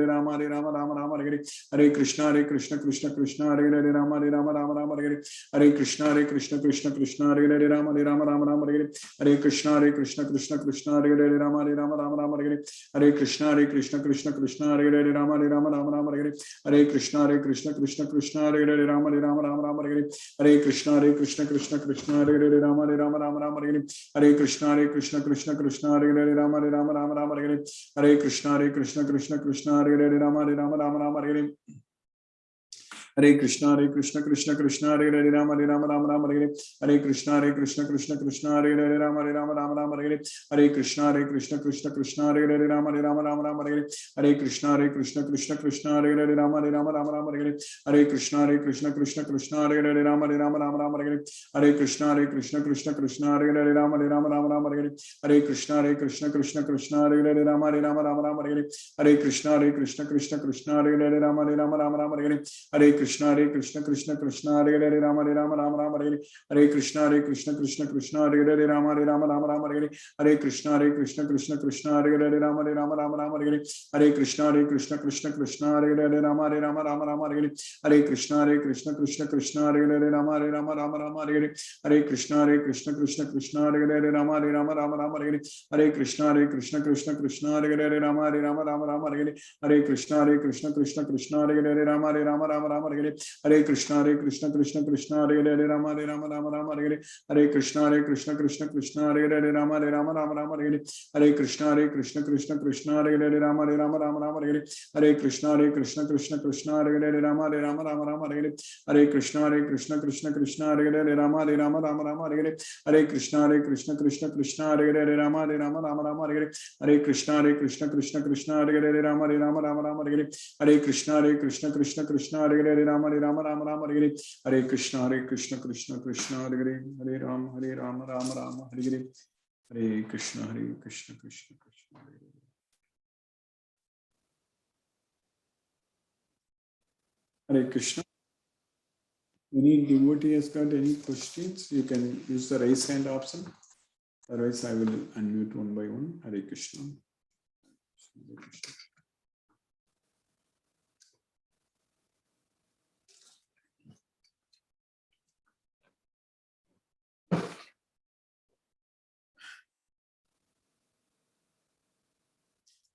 Hare Rama Rama Hare Hare, Hare Krishna Krishna Krishna Hare Hare, Rama Rama Hare Hare, Hare Krishna Krishna Krishna Hare Hare, Rama Rama Hare Hare, Hare Krishna Krishna Krishna Hare Hare, Rama Rama Hare Hare, Hare Krishna Krishna Krishna Hare Hare, Rama Rama Hare Hare, Hare Krishna Krishna Krishna Hare Hare, Rama Rama Hare Hare, Hare Krishna Krishna Krishna Hare Hare, Rama Rama Hare Hare, Hare Krishna Krishna Krishna Hare Hare, Rama Rama Hare Hare, Hare Krishna Krishna Krishna Hare Hare, Rama Rama Hare Hare, Hare Krishna Krishna Hare Hare, Rama Hare Hare, Hare Krishna Krishna Krishna Hare Hare, Rama Hare Hare, Hare Krishna Krishna Krishna Hare Hare, Rama Hare Hare, Hare Krishna Krishna Krishna Hare Hare, Rama Hare Hare, Hare Krishna Krishna Krishna Hare Hare, Rama Hare Hare, Hare Krishna Krishna Krishna Hare Hare, Rama Hare Hare, Hare Krishna Krishna Krishna Hare Hare, Rama Hare Hare, Hare Krishna Krishna Krishna Hare Hare, Rama Hare Hare, Hare Krishna Krishna Hare Hare, Rama Hare Hare, Hare Krishna Krishna Krishna Hare Hare, Rama Hare Hare, Hare Krishna Krishna Krishna Hare Hare, Rama Hare Hare, Hare Krishna Krishna Krishna Hare Hare, Rama Hare Hare, Hare Krishna Krishna Krishna Hare Hare, Rama Hare Hare, Hare Krishna Krishna Krishna Hare Hare, Rama Hare Hare, Hare Krishna Krishna Krishna Hare Hare, Rama Hare Hare, Hare Krishna Krishna Krishna Hare Hare, Rama Hare Hare, Hare Krishna Krishna Hare Hare, Rama Hare Hare, Hare Krishna Krishna Krishna Hare Hare, Rama Hare Hare, Hare Krishna Krishna Krishna Hare Hare, Rama Hare Hare, Hare Krishna Krishna Krishna Hare Hare, Rama Hare Hare, Hare Krishna Krishna Krishna Hare Hare, Rama Hare Hare, Hare Krishna Krishna Krishna Hare Hare, Rama Hare Hare, Hare Krishna Krishna Krishna Hare Hare, Rama Hare Hare, Hare Krishna Krishna Krishna Hare Hare, Rama Hare Hare, Hare Krishna Krishna Krishna Hare Hare, Hare Rama Rama Hare Hare, Hare Krishna Krishna Krishna Hare Hare. Hare Krishna. Any devotee has got any questions, you can use the raise hand option. Otherwise, I will unmute one by one. Hare Krishna. Hare Krishna.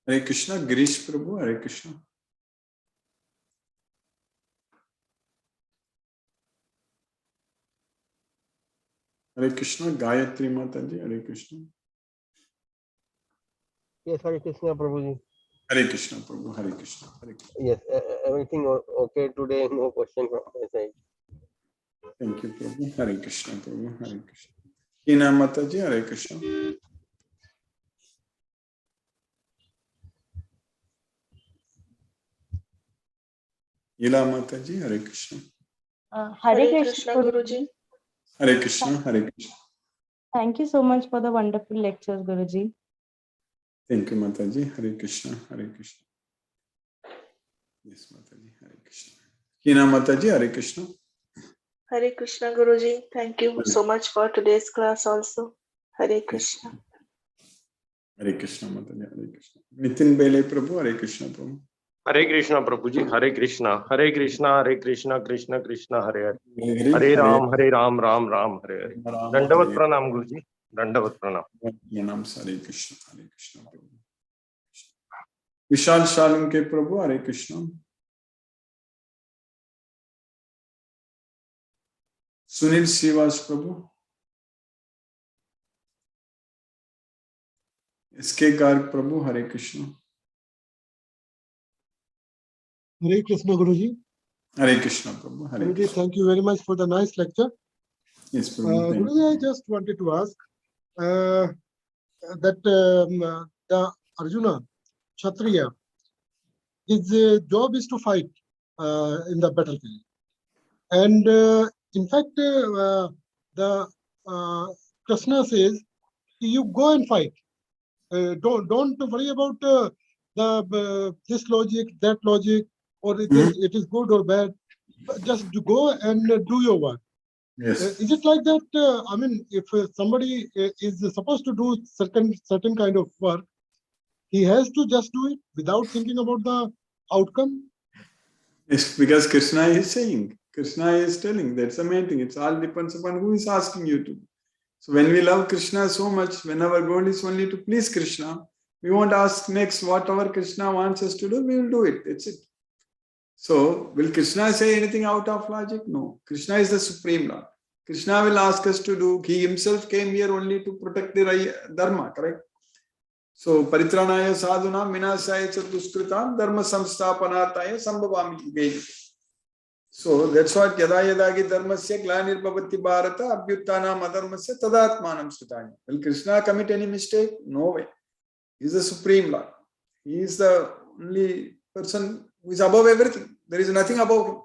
Hare Krishna, Girish Prabhu, Hare Krishna. Hare Krishna, Gayatri Mataji, Hare Krishna. Yes, Hare Krishna, Prabhuji. Hare Krishna, Prabhu, Hare Krishna. Hare Krishna. Yes, everything okay today, no question from my side. Thank you, Prabhu. Hare Krishna, Prabhu, Hare Krishna. Ina Mataji, Hare Krishna. Ila Mataji, Hare Krishna. Hare Krishna, Guruji. Hare Krishna, Hare Krishna. Thank you so much for the wonderful lectures, Guruji. Thank you, Mataji. Hare Krishna, Hare Krishna. Yes, Mataji, Hare Krishna. Ina Mataji, Hare Krishna. Hare Krishna, Guruji. Thank you so much for today's class also. Hare Krishna. Hare Krishna, Mataji, Hare Krishna. Nitin Bele Prabhu, Hare Krishna, Prabhu. Hare Krishna, Prabhuji. Hare Krishna. Hare Krishna, Hare Krishna, Krishna Krishna, Hare Hare. Hare Ram, Ram Ram, Hare Hare. Dandavat Pranam, Guruji. Dandavat Pranam. Pranam, Hare Krishna, Hare Krishna, Prabhu. Vishal Shalunke Prabhu, Hare Krishna. Sunil Sivas Prabhu. SK Garg Prabhu, Hare Krishna. Hare Krishna, Guruji. Hare Krishna, Prabhu. Hare Guruji, Krishna. thank you very much for the nice lecture. Yes, Prabhu. Thank Guruji, I you. just wanted to ask that the Arjuna, Kshatriya, his job is to fight in the battlefield. And in fact, the Krishna says, you go and fight. Don't worry about this logic, that logic, or it is good or bad. But just to go and do your work. Yes. Is it like that? I mean, if somebody is supposed to do certain kind of work, he has to just do it without thinking about the outcome? It's because Krishna is saying, Krishna is telling. That's the main thing. It all depends upon who is asking you to. So when we love Krishna so much, when our goal is only to please Krishna, we won't ask next whatever Krishna wants us to do, we will do it. That's it. So will Krishna say anything out of logic? No. Krishna is the Supreme Lord. Krishna will ask us to do. He himself came here only to protect the dharma, correct? So paritranaya sadhuna minasaya cha duskritam dharma samsthapanarthaya sambhavami yuge. So that's what yada yadagi dharmasya glanirбhavati bharata abhyuttanam adharmasya tadatmanam sritani. Will Krishna commit any mistake? No way. He is the Supreme Lord. He is the only person who is above everything. There is nothing above him.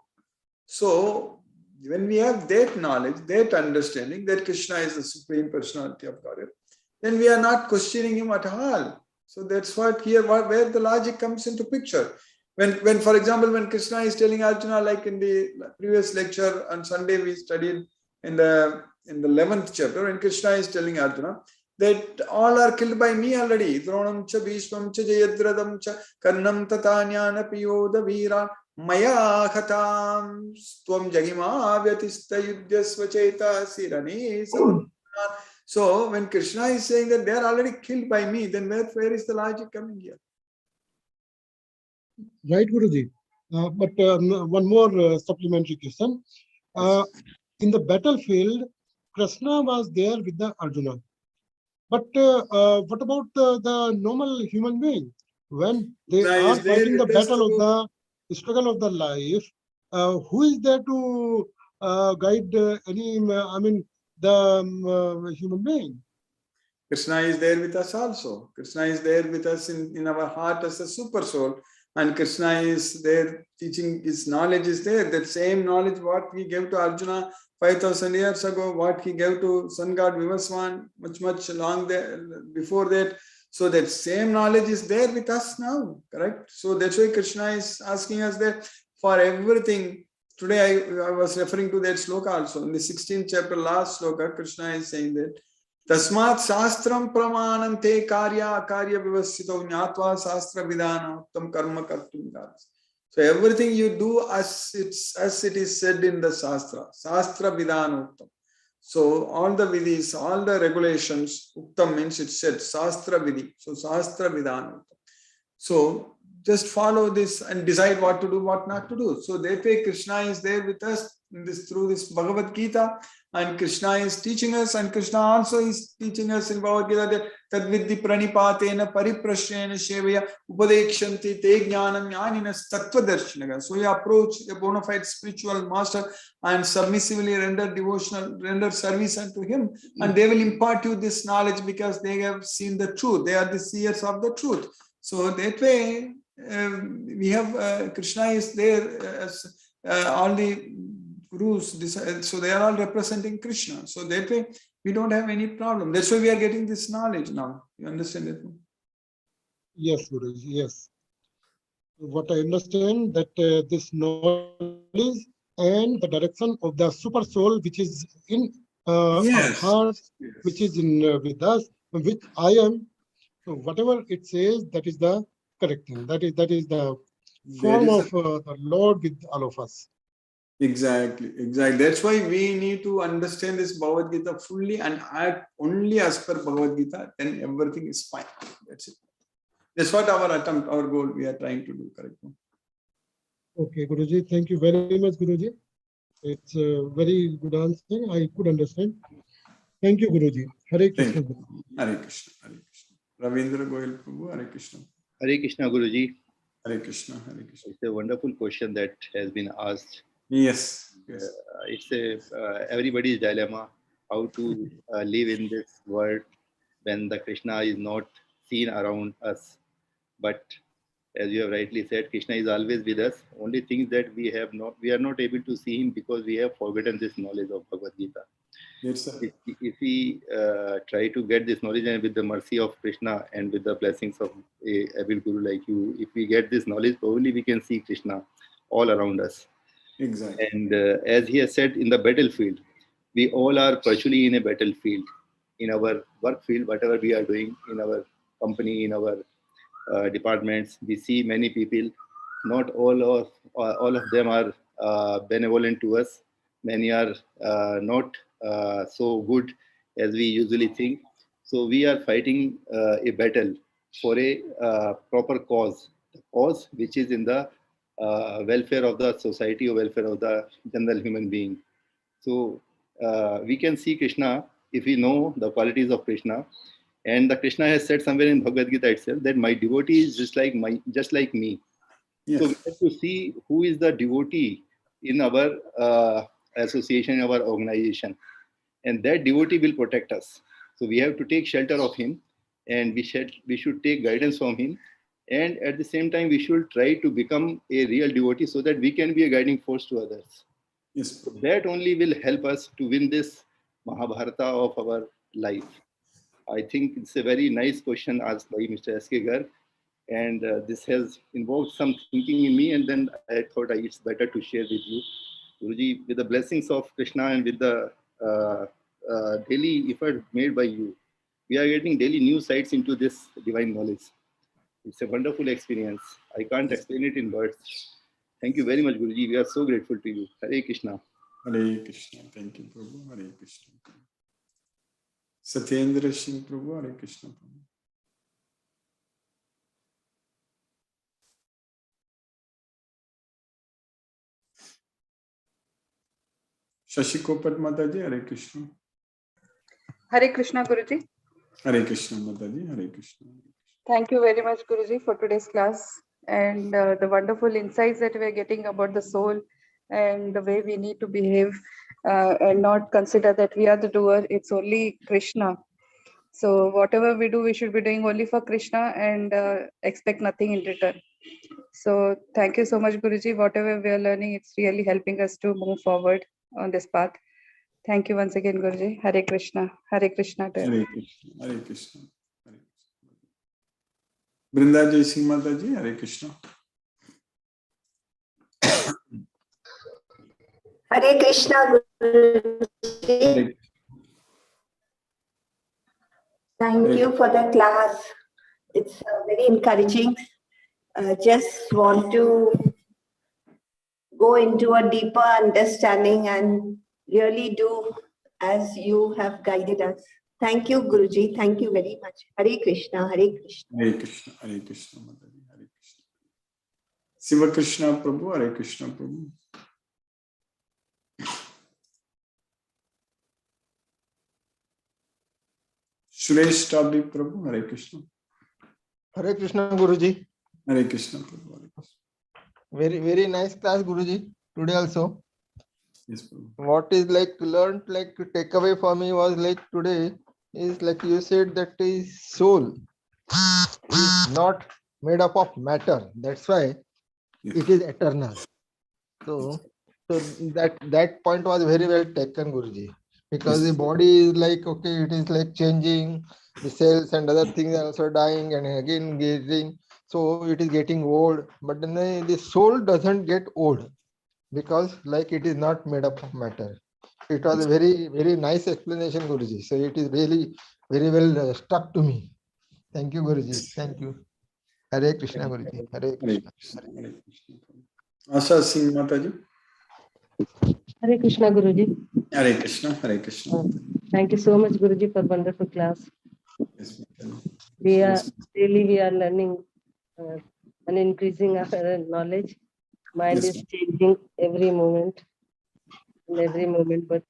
So when we have that knowledge, that understanding that Krishna is the Supreme Personality of Godhead, then we are not questioning him at all. So that's what here where the logic comes into picture. When for example, when Krishna is telling Arjuna, like in the previous lecture on Sunday we studied in the 11th chapter, when Krishna is telling Arjuna that all are killed by me already. Dronam cha Bhishmam cha Jayadradam cha Karnam tatanyana piyoda veera maya khatam stvam jagima vyatista yudyasva cheta sirani. So when Krishna is saying that they are already killed by me, then where is the logic coming here? Right, Guruji. But one more supplementary question. In the battlefield, Krishna was there with the Arjuna. But what about the normal human being? When they Krishna are is there fighting the with us battle to- of the struggle of the life, who is there to guide the human being? Krishna is there with us also. Krishna is there with us in our heart as a super soul. And Krishna is there teaching, his knowledge is there. That same knowledge what he gave to Arjuna 5,000 years ago, what he gave to sun god Vivaswan much long there, before that. So that same knowledge is there with us now, correct? So that's why Krishna is asking us that for everything. Today I was referring to that sloka also. In the 16th chapter, last sloka, Krishna is saying that Tasmat Shastram Pramanam Te Karya Karya Vivasito Nyatva Shastra Vidana Uttam Karma Kartum Garas. So everything you do as it is said in the Shastra. Shastra Vidana Uttam. So all the vidhis, all the regulations, Uttam means it said Shastra Vidhi. So Shastra Vidana Uttam. So just follow this and decide what to do, what not to do. So that way Krishna is there with us through this Bhagavad Gita, and Krishna is teaching us, and Krishna also is teaching us in Bhagavad Gita that tadvidhi pranipatena pariprashrena shevaya upadekshanti te jnanam jnaninas tattvadarshinaga. So you approach a bona fide spiritual master and submissively render service unto him, and they will impart you this knowledge because they have seen the truth. They are the seers of the truth. So that way we have Krishna is there as all the gurus, so they are all representing Krishna. So that way we don't have any problem. That's why we are getting this knowledge now. You understand it? Yes, Guruji, yes. What I understand that this knowledge and the direction of the super soul, which is in our heart, which is in with us, which I am. So whatever it says, that is the correct thing. That is the form of the Lord with all of us. Exactly. That's why we need to understand this Bhagavad Gita fully and act only as per Bhagavad Gita. Then everything is fine. That's it. That's what our attempt, our goal, we are trying to do. Correct? Okay, Guruji. Thank you very much, Guruji. It's a very good answer. I could understand. Thank you, Guruji. Hare Krishna. Hare Krishna. Hare Krishna. Ravindra Goyal Prabhu, Hare Krishna. Hare Krishna, Guruji. Hare Krishna. Hare Krishna. It's a wonderful question that has been asked. Yes. It's everybody's dilemma how to live in this world when the Krishna is not seen around us. But as you have rightly said, Krishna is always with us. Only thing that we are not able to see him because we have forgotten this knowledge of Bhagavad Gita. Yes, sir. If we try to get this knowledge, and with the mercy of Krishna and with the blessings of a able guru like you, if we get this knowledge, probably we can see Krishna all around us. Exactly. And as he has said, in the battlefield, we all are virtually in a battlefield, in our work field, whatever we are doing in our company, in our departments. We see many people not all of them are benevolent to us. Many are not so good as we usually think. So we are fighting a battle for a proper cause, which is in the welfare of the society or welfare of the general human being. So we can see Krishna if we know the qualities of Krishna. And the Krishna has said somewhere in Bhagavad Gita itself that my devotee is just like me. So we Yes. have to see who is the devotee in our association, our organization, and that devotee will protect us. So we have to take shelter of him, and we should take guidance from him, and at the same time we should try to become a real devotee so that we can be a guiding force to others. Yes. So that only will help us to win this Mahabharata of our life. I think it's a very nice question asked by Mr. S.K. Garg, and this has involved some thinking in me, and then I thought it's better to share with you. Guruji, with the blessings of Krishna and with the daily effort made by you, we are getting daily new sights into this divine knowledge. It's a wonderful experience. I can't explain it in words. Thank you very much, Guruji. We are so grateful to you. Hare Krishna. Hare Krishna. Thank you, Prabhu. Hare Krishna. Satyendra Singh Prabhu. Hare Krishna. Prabhu. Shashi Kopat Mataji. Hare Krishna. Hare Krishna Guruji. Hare Krishna Mataji. Hare Krishna. Thank you very much Guruji for today's class and the wonderful insights that we are getting about the soul and the way we need to behave and not consider that we are the doer. It's only Krishna. So whatever we do, we should be doing only for Krishna and expect nothing in return. So thank you so much Guruji. Whatever we are learning, it's really helping us to move forward on this path. Thank you once again Guruji. Hare Krishna. Hare Krishna to everyone. Hare Krishna. Hare Krishna. Hare Krishna. Brinda Jai Singh Mataji. Hare Krishna. Hare Krishna Guruji. Hare Thank you for the class. It's very encouraging. Just want to go into a deeper understanding and really do as you have guided us. Thank you, Guruji. Thank you very much. Hare Krishna. Hare Krishna. Hare Krishna. Hare Krishna Mataji. Hare Krishna. Siva Krishna Prabhu. Hare Krishna Prabhu. Suresh Tabri Prabhu. Hare Krishna. Hare Krishna Guruji. Hare Krishna Prabhu. Hare Krishna. Very nice class Guruji. Today also. Yes, Prabhu. What is like learned, like takeaway for me was like today is like you said that is soul is not made up of matter. That's why Yes. it is eternal. So that point was very well taken, Guruji. Because Yes. the body is like, okay, it is like changing, the cells and other things are also dying and again getting, so it is getting old. But then the soul doesn't get old because like it is not made up of matter. It was a very nice explanation, Guruji. So it is really very well stuck to me. Thank you, Guruji. Thank you. Hare Krishna, Guruji. Hare Hare Krishna. Krishna. Hare Krishna. Asha Singh Mataji. Hare Krishna Guruji. Hare Krishna. Hare Krishna. Thank you so much Guruji for wonderful class. Yes, Mataji. We are Yes. learning and increasing our knowledge. Mind Yes, is changing every moment, but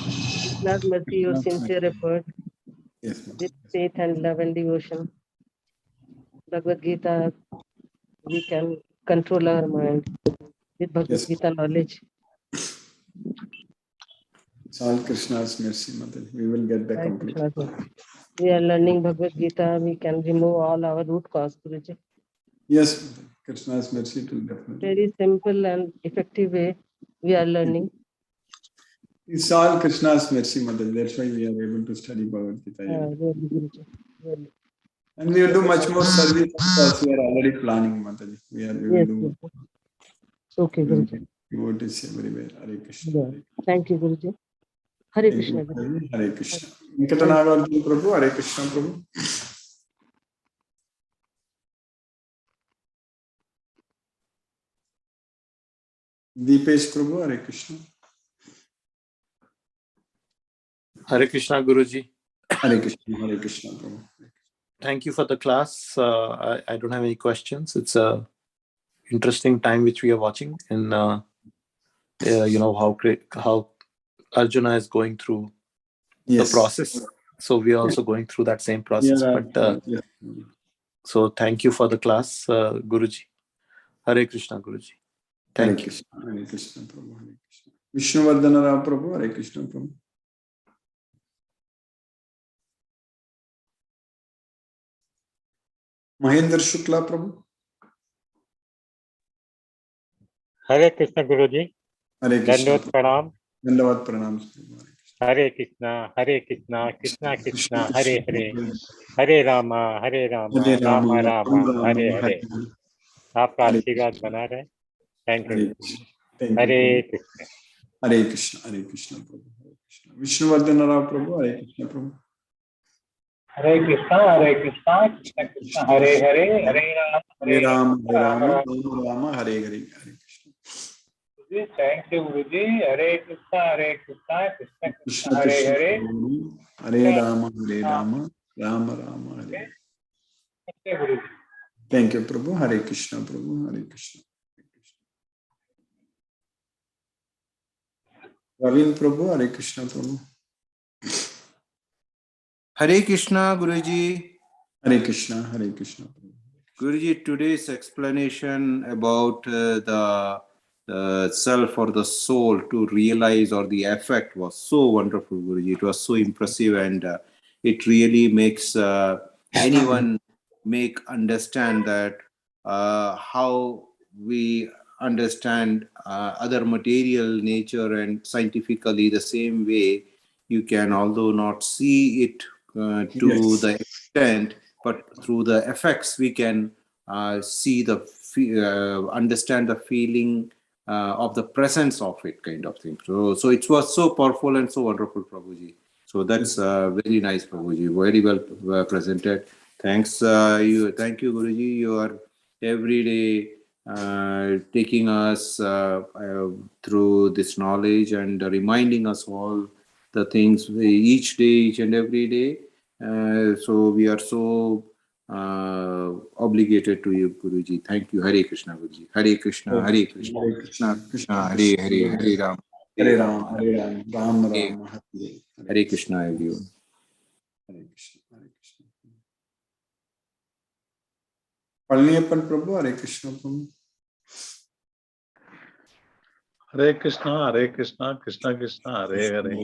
Krishna's mercy, your sincere effort Yes, Mataji. with faith and love and devotion. Bhagavad Gita, we can control our mind with Bhagavad Yes. Gita knowledge. It's all Krishna's mercy, Mataji. We will get the Hare complete. Krishna, Guruji. We are learning Bhagavad Gita, we can remove all our root cause, Guruji. Yes, Mataji. Krishna's mercy will definitely. Very simple and effective way we are learning. It's all Krishna's mercy, Mataji. That's why we are able to study Bhagavad Gita. Really, Guruji. Really. And we will do much more service because we are already planning, Mataji. We will Yes, do. yes. Okay, Guruji. Devotees everywhere. Hare Krishna. Yeah. Hare Thank you, Guruji. Hare Thank Krishna, you, Guruji. Mataji. Hare Krishna. Venkatanagarjuna Prabhu. Hare Krishna Prabhu. Deepesh Prabhu, Hare Krishna. Hare Krishna, Guruji. Hare Krishna Prabhu. Thank you for the class. I don't have any questions. It's a interesting time which we are watching, and how Arjuna is going through the process. So we are also going through that same process. So thank you for the class, Guruji. Hare Krishna, Guruji. Thank you. Hare Krishna Prabhu. Hare Krishna. Vishnuvardhana Rao Prabhu, Hare Krishna Prabhu. Mahendra Shukla Prabhu. Hare Krishna Guruji. Hare Krishna. Dandavat Pranam. Dandavat Pranam. Hare Krishna, Krishna Krishna, Hare Hare, Hare Rama, Rama Rama, Hare Hare. आपका आशीर्वाद बना रहे. Thank you. Hare Krishna. Hare Krishna. Hare Krishna Prabhu. Hare Krishna. Vishnuvardhana Rao Prabhu, Hare Krishna Prabhu. Hare Krishna, Krishna Krishna, Hare Hare, Hare Rama, Rama, Hare Hare. Hare Krishna. Thank you, Guruji. Hare Krishna, Krishna Krishna, Hare Hare. Hare Rama, Rama Rama, Hare. Thank you, Prabhu. Hare Krishna, Prabhu. Hare Krishna. Ravin Prabhu, Hare Krishna, Prabhu. Hare Krishna, Guruji. Hare Krishna, Hare Krishna. Guruji, today's explanation about the self or the soul to realize or the effect was so wonderful, Guruji. It was so impressive, and it really makes anyone understand that how we understand other material nature, and scientifically the same way you can, although not see it to the extent, but through the effects we can see understand the feeling of the presence of it, kind of thing. So it was so powerful and so wonderful, Prabhuji. So that's very nice, Prabhuji. Very well presented. Thanks. Thank you, Guruji. You are every day taking us through this knowledge and reminding us all the things each day, each and every day. So we are so obligated to you, Guruji. Thank you. Hare Krishna, Guruji. Hare Krishna, Hare Krishna, Krishna Krishna, Hare Hare, Hare Ram, Hare Ram, Hare Ram, Ram Ram, Hare Krishna, everyone. Hare Krishna, Hare Krishna. Palniappan Prabhu, Hare Krishna Prabhu. Hare Krishna, Krishna Krishna, Hare Hare,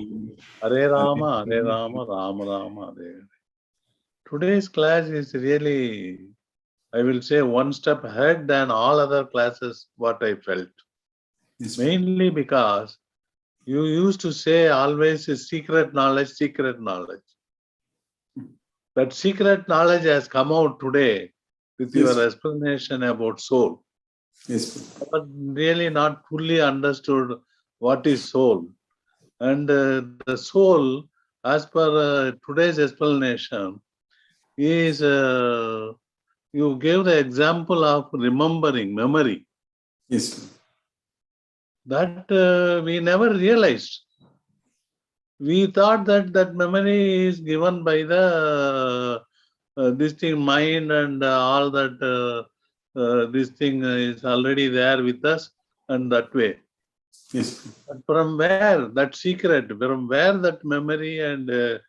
Hare Rama, Rama Rama, Hare Hare. Today's class is really, I will say, one step ahead than all other classes, what I felt. Mainly because you used to say always secret knowledge, secret knowledge. That secret knowledge has come out today with your explanation about soul. But really not fully understood what is soul. And the soul, as per today's explanation, is you gave the example of remembering, memory. Yes. That we never realized. We thought that memory is given by the this thing, mind, and all that this thing is already there with us, and that way. Yes. But from where that secret, from where that memory, and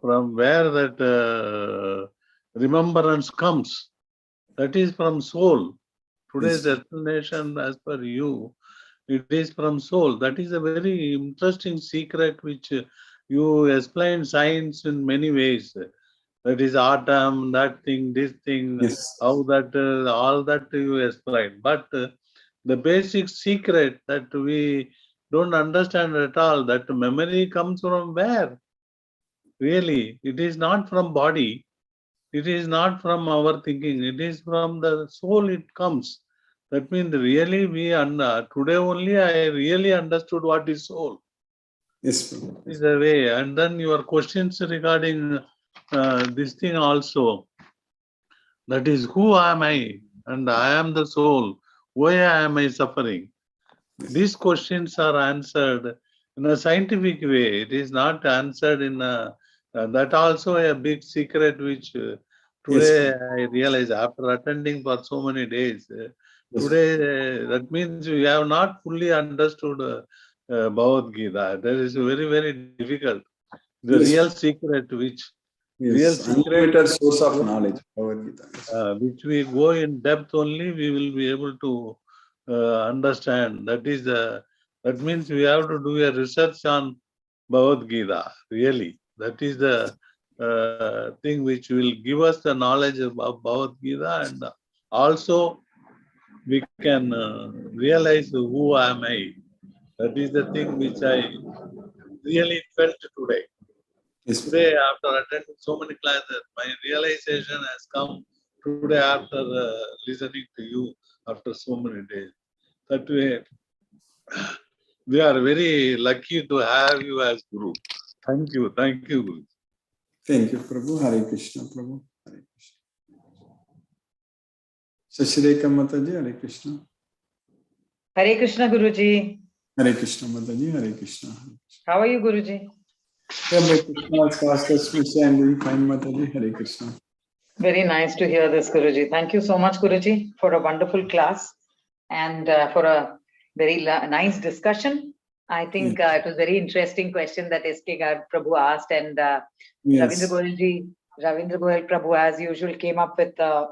from where that remembrance comes, that is from soul. Today's explanation, as per you, it is from soul. That is a very interesting secret which you explain science in many ways. That is atom, that thing, this thing, how that, all that you explain. But the basic secret that we don't understand at all, that memory comes from where? Really, it is not from body. It is not from our thinking. It is from the soul it comes. That means really today only I really understood what is soul. Yes. Is the way. And then your questions regarding this thing also. That is, who am I? And I am the soul. Why am I suffering? These questions are answered in a scientific way. It is not answered in a, that also a big secret which today I realize after attending for so many days. Today, that means we have not fully understood Bhagavad Gita. That is very, very difficult. The real secret which unlimited source of knowledge, Bhagavad Gita. Which we go in depth only, we will be able to understand. That means we have to do a research on Bhagavad Gita, really. That is the thing which will give us the knowledge about Bhagavad Gita, and also we can realize who am I. That is the thing which I really felt today. Today, after attending so many classes, my realization has come today after listening to you after so many days. That way, we are very lucky to have you as Guru. Thank you, Guru. Thank you, Prabhu. Hare Krishna, Prabhu. Hare Krishna. Shashireka Mataji, Hare Krishna. Hare Krishna, Guruji. Hare Krishna, Mataji, Hare Krishna. How are you, Guruji? Krishna's fastest to say I'm doing fine, Mataji. Hare Krishna. Very nice to hear this, Guruji. Thank you so much, Guruji, for a wonderful class and for a very nice discussion. I think it was a very interesting question that SK Prabhu asked, and Ravindra Goyal Prabhu, as usual, came up with a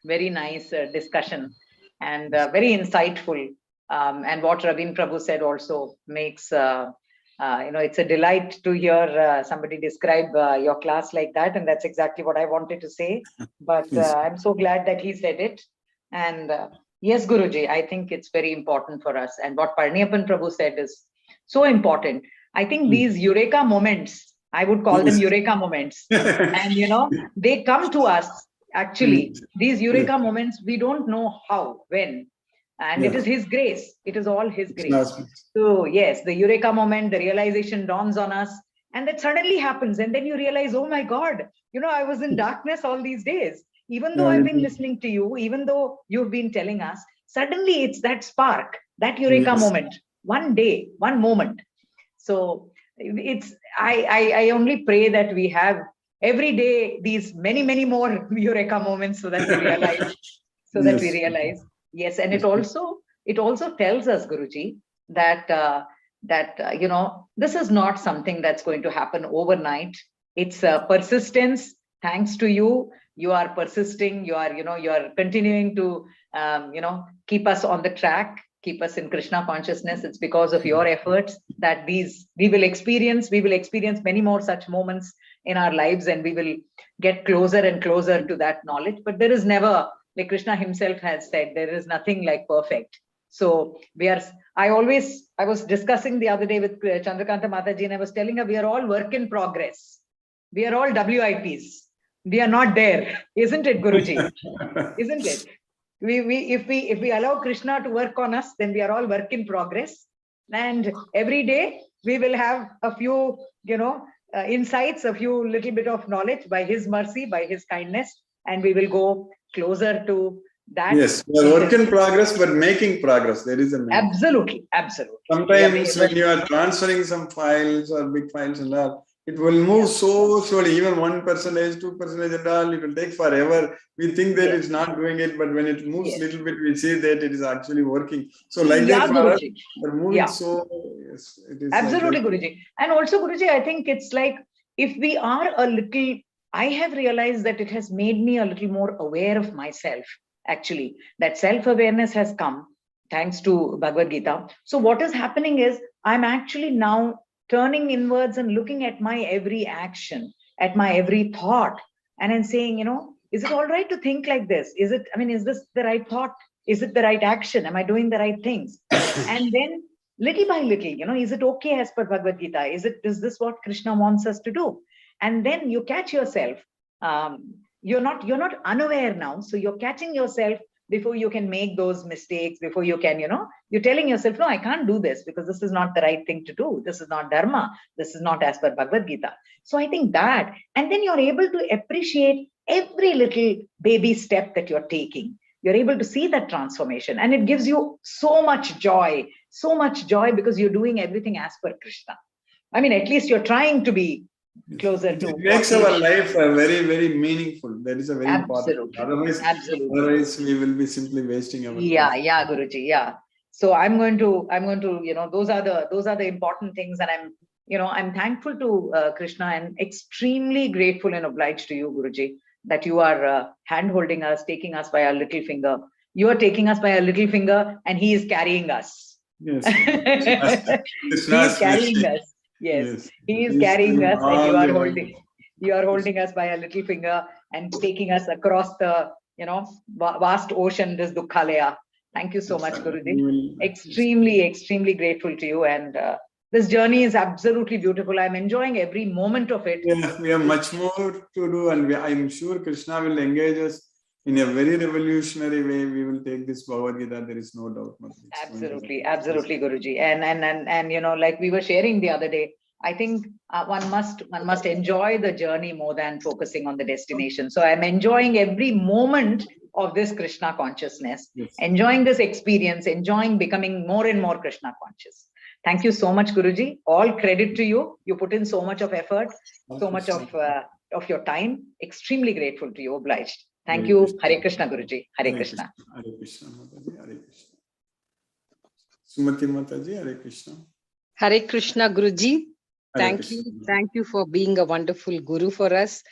very nice discussion and very insightful. And what Ravindra Prabhu said also makes it's a delight to hear somebody describe your class like that, and that's exactly what I wanted to say. But I'm so glad that he said it. And yes, Guruji, I think it's very important for us. And what Parniappan Prabhu said is so important. I think these eureka moments, I would call them eureka moments, and they come to us actually. These eureka moments, we don't know how, when. And it is His grace. It is all His grace. So yes, the eureka moment, the realization dawns on us, and that suddenly happens. And then you realize, oh my God, I was in darkness all these days. Even though I've been listening to you, even though you've been telling us, suddenly it's that spark, that eureka moment, one day, one moment. So I only pray that we have every day these many, many more eureka moments so that we realize. Yes, and it also tells us, Guruji, that this is not something that's going to happen overnight. It's persistence. Thanks to you, you are persisting. You are continuing to keep us on the track, keep us in Krishna consciousness. It's because of your efforts that we will experience many more such moments in our lives, and we will get closer and closer to that knowledge. But there is never, like Krishna himself has said, there is nothing like perfect. So I was discussing the other day with Chandrakanta Mataji, and I was telling her we are all work in progress. We are all WIPs. We are not there. Isn't it, Guruji? Isn't it? If we allow Krishna to work on us, then we are all work in progress. And every day we will have a few, insights, a few little bit of knowledge by His mercy, by His kindness, and we will go closer to that. Yes, we are work in progress, but making progress. There is a absolutely. Sometimes when you are transferring some files or big files and all, it will move so slowly. Even 1%, 2% and all, it will take forever. We think that it's not doing it, but when it moves little bit, we see that it is actually working. So like that, for us, we're moving so. Yes, it is absolutely, like Guruji. And also, Guruji, I think it's like if we are a little. I have realized that it has made me a little more aware of myself, actually. That self-awareness has come thanks to Bhagavad Gita. So what is happening is I'm actually now turning inwards and looking at my every action, at my every thought, and then saying, is it all right to think like this? Is this the right thought? Is it the right action? Am I doing the right things? And then little by little, is it okay as per Bhagavad Gita? Is this what Krishna wants us to do? And then you catch yourself. You're not unaware now. So you're catching yourself before you can make those mistakes, before you can, you're telling yourself, no, I can't do this because this is not the right thing to do. This is not Dharma. This is not as per Bhagavad Gita. So I think that, and then you're able to appreciate every little baby step that you're taking. you're able to see that transformation, and it gives you so much joy because you're doing everything as per Krishna. I mean, at least you're trying to be closer to It makes what our he- life very, very meaningful. That is a very important. Absolutely. Otherwise, we will be simply wasting our time. Yeah, Guruji, yeah. So I'm going to, those are the important things, and I'm thankful to Krishna and extremely grateful and obliged to you, Guruji, that you are hand-holding us, taking us by our little finger. You are taking us by our little finger, and he is carrying us. Yes. He is carrying us. Yes. He is carrying us, and you are holding us by a little finger and taking us across the vast ocean, this Dukkhalaya. Thank you so much, Guruji. Extremely grateful to you, and this journey is absolutely beautiful. I'm enjoying every moment of it. Yeah, we have much more to do, and I'm sure Krishna will engage us in a very revolutionary way. We will take this Bhagavad Gita. There is no doubt. Absolutely, Guruji. And like we were sharing the other day, I think one must enjoy the journey more than focusing on the destination. So I'm enjoying every moment of this Krishna consciousness, enjoying this experience, enjoying becoming more and more Krishna conscious. Thank you so much, Guruji. All credit to you. You put in so much of effort, so much of your time. Extremely grateful to you, obliged. Thank you. Hare Krishna, Guruji. Hare Krishna. Hare Krishna, Mataji. Hare Krishna. Sumati Mataji, Hare Krishna. Hare Krishna, Guruji. Hare Thank you for being a wonderful guru for us.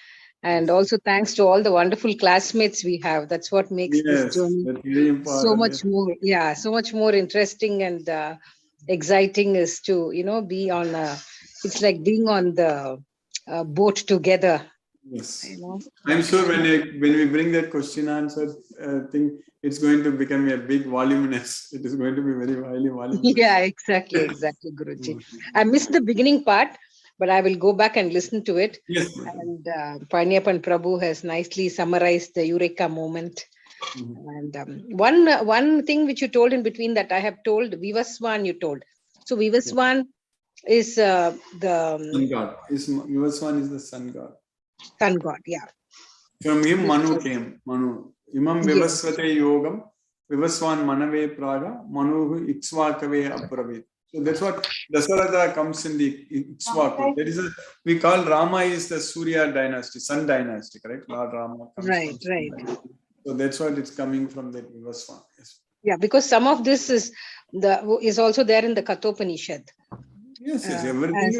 And also thanks to all the wonderful classmates we have. That's what makes this journey so much more, so much more interesting and exciting is to, be on it's like being on the boat together. Yes. I'm sure when we bring that question answer thing, it's going to become a big voluminous. It is going to be very highly voluminous. Yeah, exactly, Guruji. I missed the beginning part, but I will go back and listen to it. Yes. And Panyapan Prabhu has nicely summarized the Eureka moment. And one thing which you told in between that I have told, Vivaswan you told. So Vivaswan is the sun god. Vivaswan is the sun god. Sun god, yeah. From him Manu came. Manu. Imam Vivasvate Yogam, Vivaswan Manave Praga, Manu Iksvakave Abravit. So that's what Dasaratha comes in the Iksvaku. That is we call Rama is the Surya dynasty, Sun dynasty, correct? Lord Rama comes right. So that's what it's coming from that Vivaswan. Yes. Yeah, because some of this is also there in the Kathopanishad. Yes, everything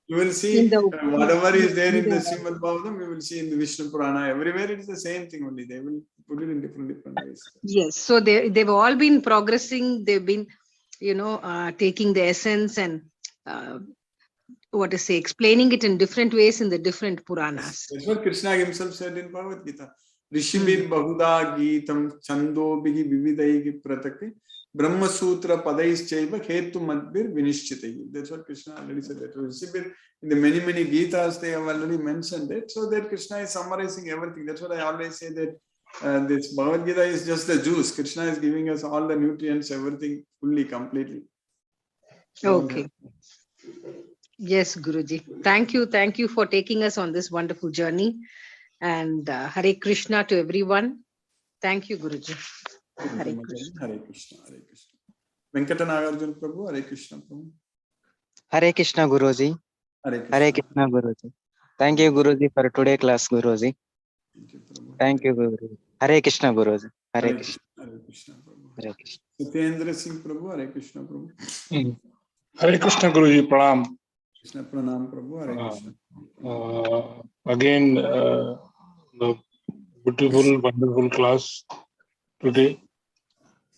you will see whatever is there in the Srimad Bhagavatam, we will see in the Vishnu Purana. Everywhere it is the same thing only. They will put it in different ways. Yes, so they've all been progressing. They've been, taking the essence and explaining it in different ways in the different Puranas. That's what Krishna himself said in Bhagavad Gita. Rishibir Bahuda Geetam Chando Bihi Vividai Prataki Brahma Sutra Padais Chaiva Hetu Madbir Vinishchitayi. That's what Krishna already said. That Rishibir, in the many Gitas, they have already mentioned it. So that Krishna is summarizing everything. That's what I always say that this Bhagavad Gita is just the juice. Krishna is giving us all the nutrients, everything fully, completely. Okay. Yes, Guruji. Thank you for taking us on this wonderful journey. And Hare Krishna to everyone. Thank you, Guruji. Hare Krishna. Hare Krishna. Hare Krishna. Venkata Nagarjuna Prabhu, Hare Krishna Prabhu. Hare Krishna, Guruji. Hare Krishna, Guruji. Thank you, Guruji, for today's class, Guruji. Thank you, Guruji. Hare Krishna, Guruji. Hare Krishna. Hare Krishna Prabhu. Hare Krishna. Satyendra Singh Prabhu, Hare Krishna Prabhu. Hare Krishna, Guruji. Pranam. Krishna Pranam Prabhu, Hare Krishna. Again, the beautiful, wonderful class today,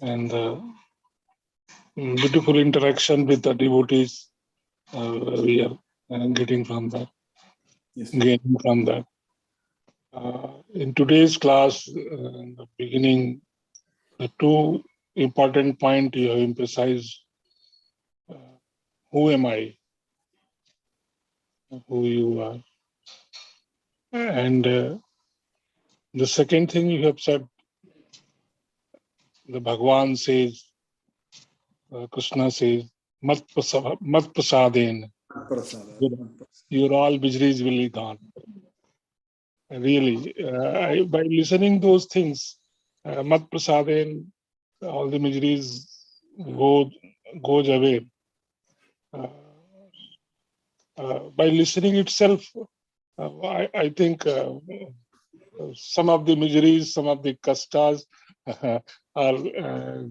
and beautiful interaction with the devotees we are getting from that, gaining from that. In today's class, in the beginning, the two important points you have emphasized: who am I, who you are, and the second thing you have said, the Bhagavan says, Krishna says, Mat prasadena. Your all miseries will be gone. Really, by listening those things, Mat Prasaden, all the miseries goes away. By listening itself, I think some of the miseries, some of the kastas are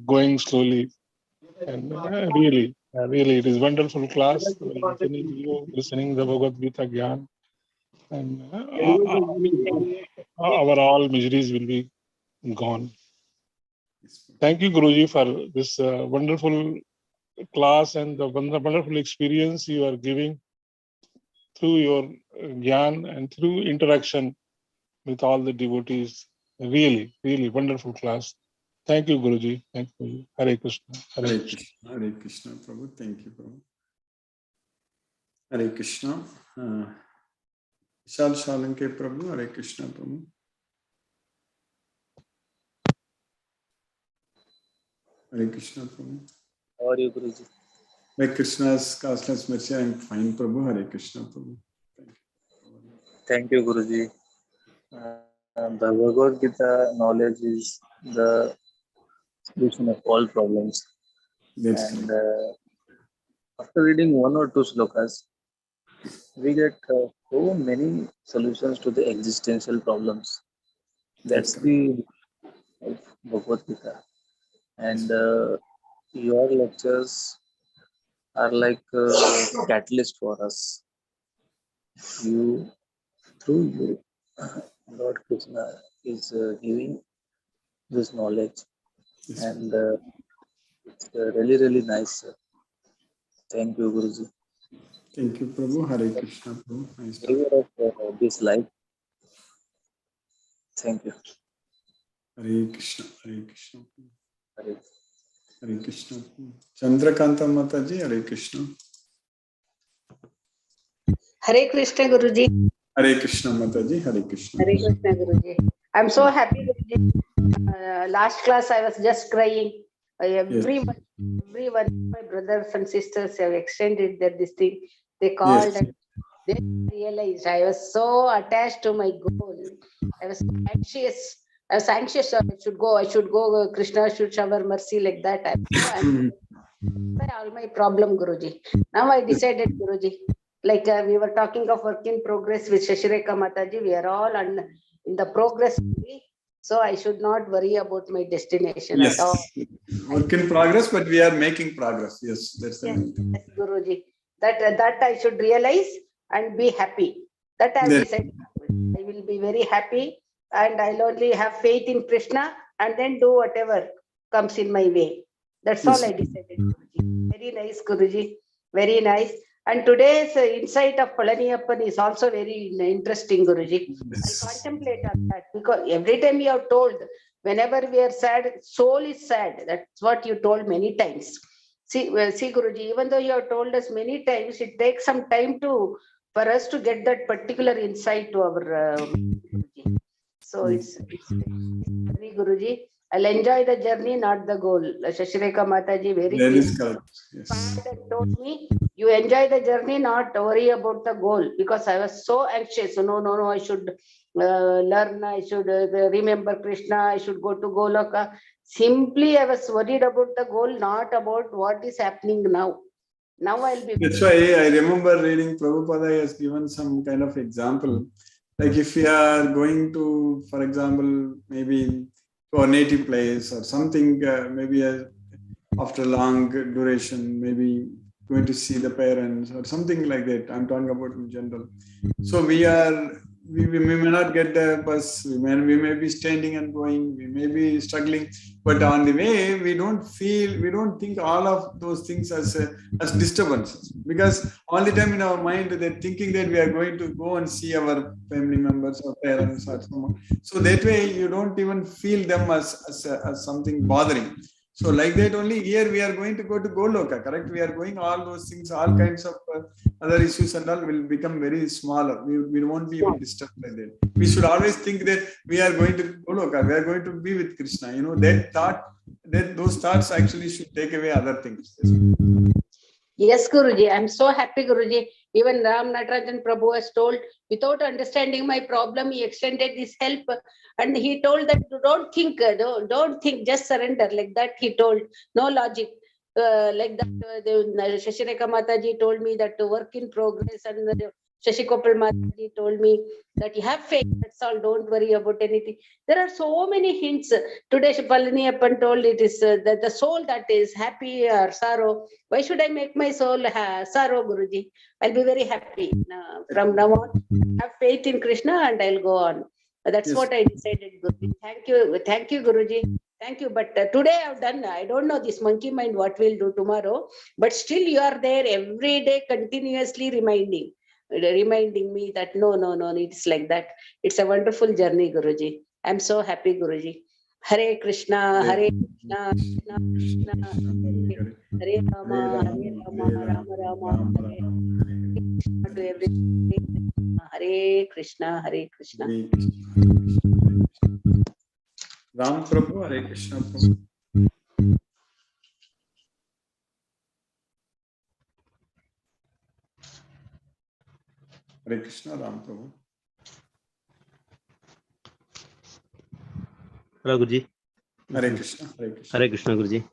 going slowly. And really, it is wonderful class. Listening you, listening the Bhagavad Gita Gyan, and our all miseries will be gone. Thank you, Guruji, for this wonderful class and the wonderful experience you are giving through your Gyan and through interaction with all the devotees. Really, really wonderful class. Thank you, Guruji. Thank you. Hare Krishna. Hare Krishna. Hare Krishna, Prabhu. Thank you, Prabhu. Hare Krishna. Vishal Shalanke, Prabhu. Hare Krishna, Prabhu. Hare Krishna, Prabhu. How are you, Guruji? By Krishna's causeless mercy, I am fine, Prabhu. Hare Krishna, Prabhu. Thank you, Guruji. The Bhagavad Gita knowledge is the solution of all problems. That's and after reading one or two slokas, we get so many solutions to the existential problems. That's the of Bhagavad Gita. And your lectures are like a catalyst for us. You, through you, Lord Krishna is giving this knowledge, and it's really, really nice. Thank you, Guruji. Thank you, Prabhu. Hare Krishna, Prabhu. Nice Giver of this life. Thank you. Hare Krishna. Hare Krishna. Hare. Hare Krishna. Chandrakanta Mataji, Hare Krishna. Hare Krishna, Guruji. Hare Krishna Mataji, Hare Krishna. Hare Krishna, Guruji. I'm so happy, Guruji. Last class I was just crying. Everyone, my brothers and sisters have extended this thing. They called and they realized I was so attached to my goal. I was anxious. I should go. Krishna should shower mercy like that. All my problem, Guruji. Now I decided, Guruji, like we were talking of work in progress with Shashireka Mataji, we are all in the progress. So I should not worry about my destination at all. Work in progress, but we are making progress. Yes, that's the main thing. Yes, Guruji. That I should realize and be happy. That I have decided. I will be very happy and I'll only have faith in Krishna and then do whatever comes in my way. That's all I decided, Guruji. Very nice, Guruji. Very nice. And today's insight of Palaniyappan is also very interesting, Guruji. I contemplate on that because every time you have told, whenever we are sad, soul is sad. That's what you told many times. See, Guruji, even though you have told us many times, it takes some time for us to get that particular insight to our Guruji. So it's very, Guruji. I'll enjoy the journey, not the goal. Shashireka Mataji very clearly told me, you enjoy the journey, not worry about the goal. Because I was so anxious. No, I should learn, I should remember Krishna, I should go to Goloka. Simply, I was worried about the goal, not about what is happening now. Now I'll be. That's why I remember reading Prabhupada has given some kind of example. Like if we are going to, for example, maybe to our native place or something, maybe after a long duration, maybe going to see the parents or something like that. I'm talking about in general. So we may not get the bus, we may be standing and going, we may be struggling, but on the way, we don't think all of those things as disturbances, because all the time in our mind, they're thinking that we are going to go and see our family members or parents or someone. So that way, you don't even feel them as something bothering. So like that only here we are going to go to Goloka, correct? We are going all those things, all kinds of other issues and all will become very smaller. We won't be even disturbed by that. We should always think that we are going to Goloka, we are going to be with Krishna. You know, those thoughts actually should take away other things. Yes, Guruji. I'm so happy, Guruji. Even Ram Natarajan Prabhu has told, without understanding my problem, he extended this help. And he told that don't think, just surrender. Like that, he told, no logic. Like that, Shashireka Mataji told me that work in progress, and Shashikopal Mataji told me that you have faith, that's all, don't worry about anything. There are so many hints. Today, Palani Appan told it is that the soul that is happy or sorrow. Why should I make my soul sorrow, Guruji? I'll be very happy. From now on, have faith in Krishna and I'll go on. That's what I decided, Guruji. Thank you, Guruji. Thank you. But today I've done, I don't know this monkey mind what we'll do tomorrow, but still you are there every day continuously reminding me that no, it's like that. It's a wonderful journey, Guruji. I'm so happy, Guruji. Hare Krishna, Hare Krishna, Krishna Krishna, Hare Rama, Rama Rama, Hare Krishna to everything. Hare Krishna, Hare Krishna. Ram Prabhu, Hare Krishna Prabhu. Hare Krishna, Ram Prabhu. Hello, Guruji. Hare Krishna, Hare Krishna. Hare Krishna, Guruji.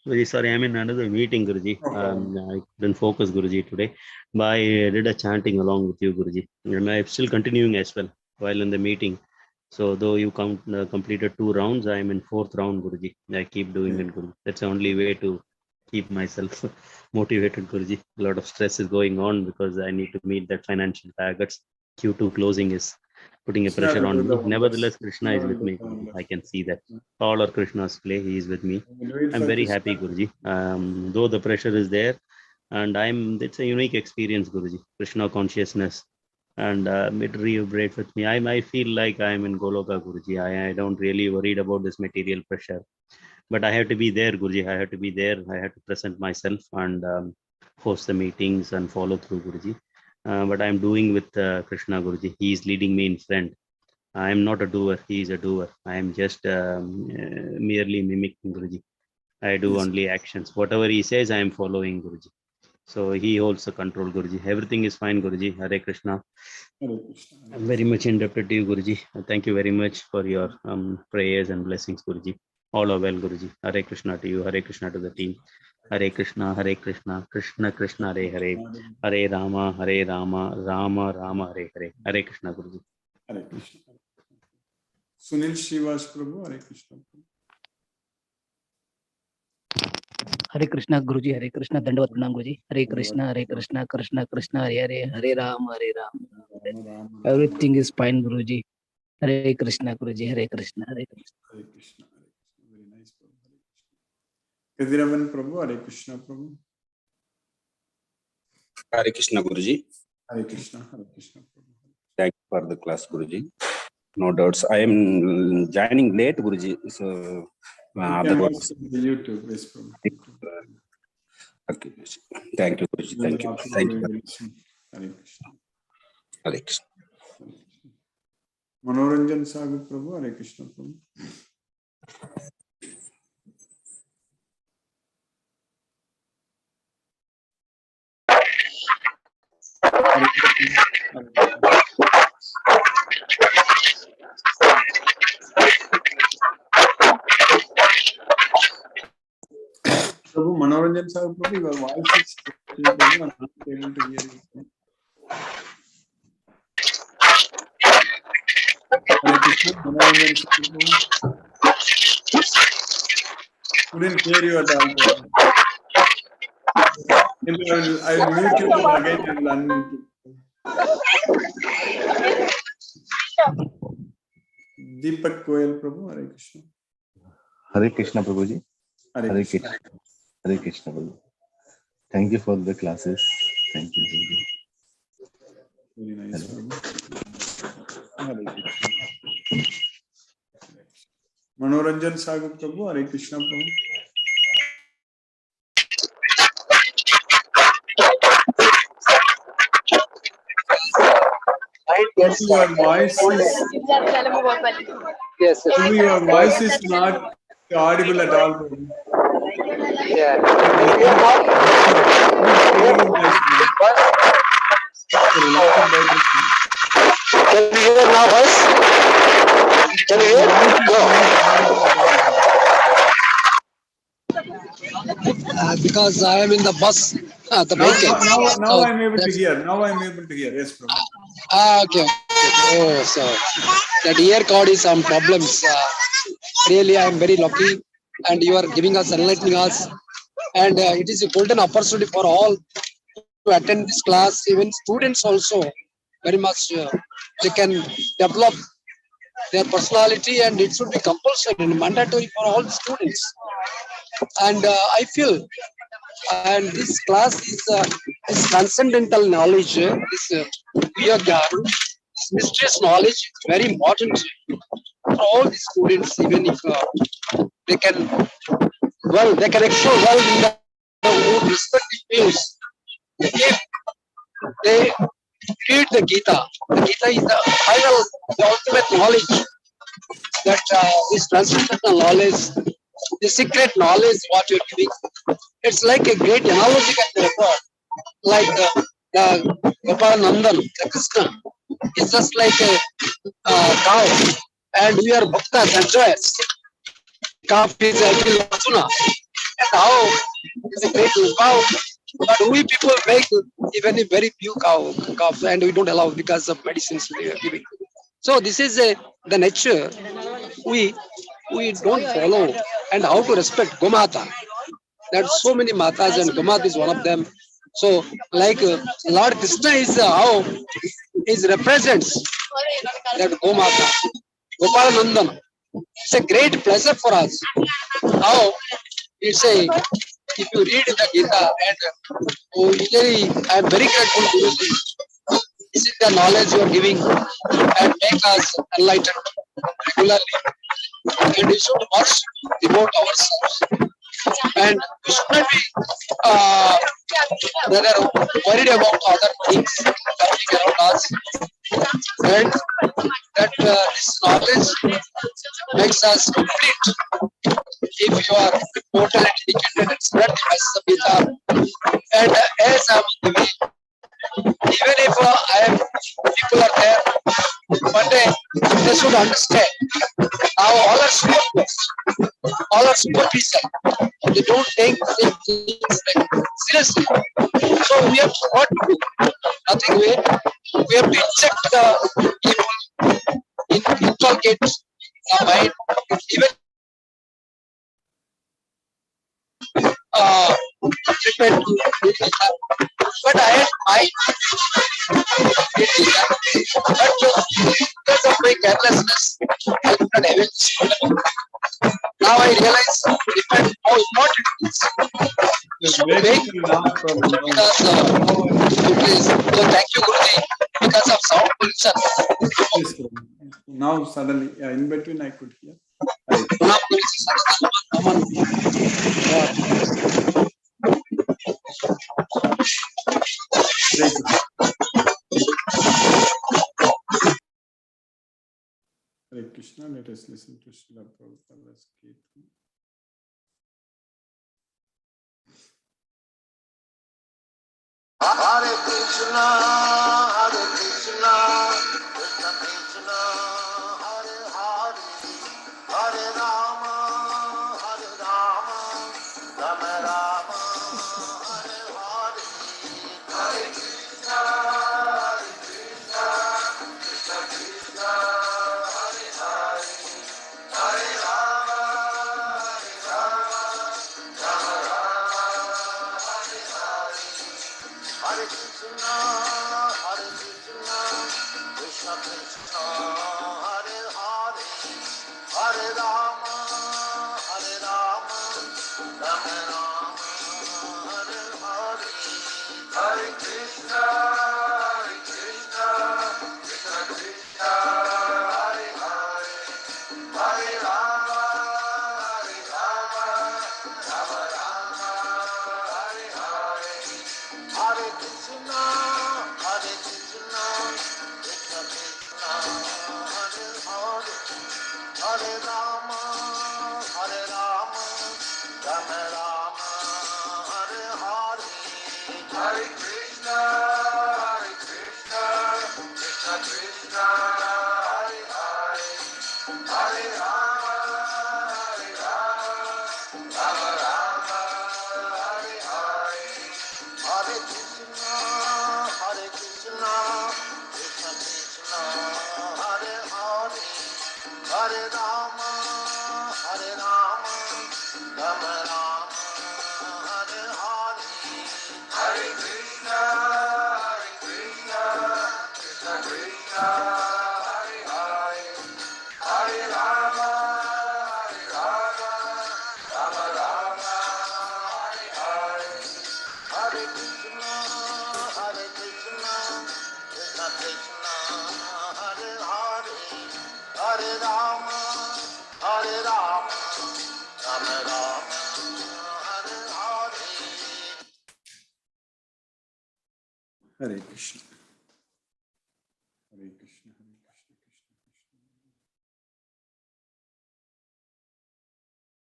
Very sorry, I'm in another meeting, Guruji. I couldn't focus, Guruji, today. But I did a chanting along with you, Guruji. And I'm still continuing as well while in the meeting. So though you completed 2 rounds, I'm in 4th round, Guruji. I keep doing it, Guruji. That's the only way to keep myself motivated, Guruji. A lot of stress is going on because I need to meet that financial targets. Q2 closing is putting a pressure on me. Nevertheless, Krishna is with me. I can see that. All are Krishna's play. He is with me. I'm very happy, Guruji. Though the pressure is there, and it's a unique experience, Guruji. Krishna consciousness, and it reverberates with me. I feel like I'm in Goloka, Guruji. I don't really worried about this material pressure, but I have to be there, Guruji. I have to be there. I have to present myself and host the meetings and follow through, Guruji. But I'm doing with Krishna, Guruji. He is leading me in front. I am not a doer. He is a doer. I am just merely mimicking, Guruji. I do only actions. Whatever he says, I am following, Guruji. So he holds the control, Guruji. Everything is fine, Guruji. Hare Krishna. Hare Krishna. I'm very much indebted to you, Guruji. Thank you very much for your prayers and blessings, Guruji. All are well, Guruji. Hare Krishna to you. Hare Krishna to the team. Hare Krishna, Krishna Krishna, Hare Hare. Hare Rama, Rama Rama, Hare Hare. Hare Krishna, Guruji. Hare Krishna. Sunil Srivas Prabhu, Hare Krishna. Hare Krishna, Guruji. Hare Krishna, Dandavat Pranam, Guruji. Hare Krishna, Krishna Krishna, Hare Hare. Hare Rama, Rama. Everything is fine, Guruji. Hare Krishna, Guruji. Hare Krishna, Hare Krishna. Hare Krishna. Very nice, Prabhu. Hare Krishna. Kadiravan Prabhu, Hare Krishna, Prabhu. Hare Krishna, Guruji. Hare Krishna, Prabhu. Thank you for the class, Guruji. No doubts. I am joining late, Guruji. So, otherwise, YouTube, yes, Prabhu. Okay. Thank you, Guruji. Thank you. Thank you. Hare Krishna. Hare Krishna. Manoranjan Sagu Prabhu, Hare Krishna, Prabhu. Prabhu, Manoranjan Sagu Prabhu, your voice is I'm not able to hear you. Hare Krishna, Manoranjan Sagu Prabhu. Couldn't hear you at all, Prabhu. Maybe I will mute you and again I will unmute you. Deepak Goyal Prabhu, Hare Krishna. Hare Krishna, Prabhuji. Hare Krishna. Hare Krishna, Prabhu. Thank you for the classes. Thank you, Prabhuji. Very nice, Prabhu. Hare Krishna. Manoranjan Sagu Prabhu, Hare Krishna, Prabhu. Yes, your voice is yes, your voice is not audible at all. Yeah. Can you hear now, boys? Can you hear? Because I am in the bus, the vehicle. Now I'm able to hear. Now I'm able to hear. Yes, Prabhu. Okay. Oh, so that ear cord is some problems. Really, I am very lucky, and you are giving us, enlightening us, and it is a golden opportunity for all to attend this class. Even students also very much they can develop their personality, and it should be compulsory and mandatory for all students. And I feel, and this class is this transcendental knowledge, this yoga, this mysterious knowledge is very important for all the students, even if they can, well, they can excel well in their own respective fields. If they read the Gita is the final, the ultimate knowledge, that this transcendental knowledge, the secret knowledge, what you're giving. It's like a great analogy can be referred. Like the Gopal Nandan, the Krishna, is just like a cow, and we are bhaktas, enjoyers. Calf is actually Arjuna, and how is a great cow. But we people make even a very few calves, and we don't allow because of medicines we are giving. So this is the nature we don't follow, and how to respect Gomata. There are so many matas, and Gomata is one of them. So, like Lord Krishna is how is represents that Gomata, Gopal Nandan. It's a great pleasure for us. How it's a, if you read the Gita, and really I am very grateful to you. This is the knowledge you are giving, and make us enlightened regularly. And we should much devote ourselves, and we should not be rather worried about other things happening around us, and that this knowledge makes us complete. If you are totally dedicated and spread the message of Gita, and as I'm giving, even if people are there, but they should understand how all are super, all are superficial. They don't take things like seriously. So we have what to do? Nothing. We have to inject the people, inculcate the mind, even prepare to do Gita. But I did Gita. But because of my carelessness, I could not have it. Now I realize how important it is. So thank you, Guruji, because of sound pollution. Yes, now suddenly, in between I could hear. Hare Krishna, let us listen to Srila Prabhupada's Kirtan. Hare Krishna, Krishna Krishna, Hare Hare, Hare Rama, Rama Rama, Hare Hare, Hare Krishna, Krishna Krishna, Hare Hare, Hare Rama, Rama Hare Hare. Hare Krishna, Krishna Krishna, Hare Hare, Hare Rama, Rama Rama, Hare Hare, Hare Krishna, Krishna Krishna, Hare Hare, Hare Rama, Rama Rama, Hare Hare. Hare Krishna, Krishna Krishna, Hare Hare, Hare Rama, Rama Rama, Hare Hare, Hare Krishna, Rama Rama, Hare Hare, Hare Krishna, Krishna Krishna, Hare Hare, Hare Rama, Rama Rama, Hare Hare, Hare Krishna, Krishna Krishna, Hare Hare, Hare Rama, Rama Rama, Hare Hare. Hare Krishna.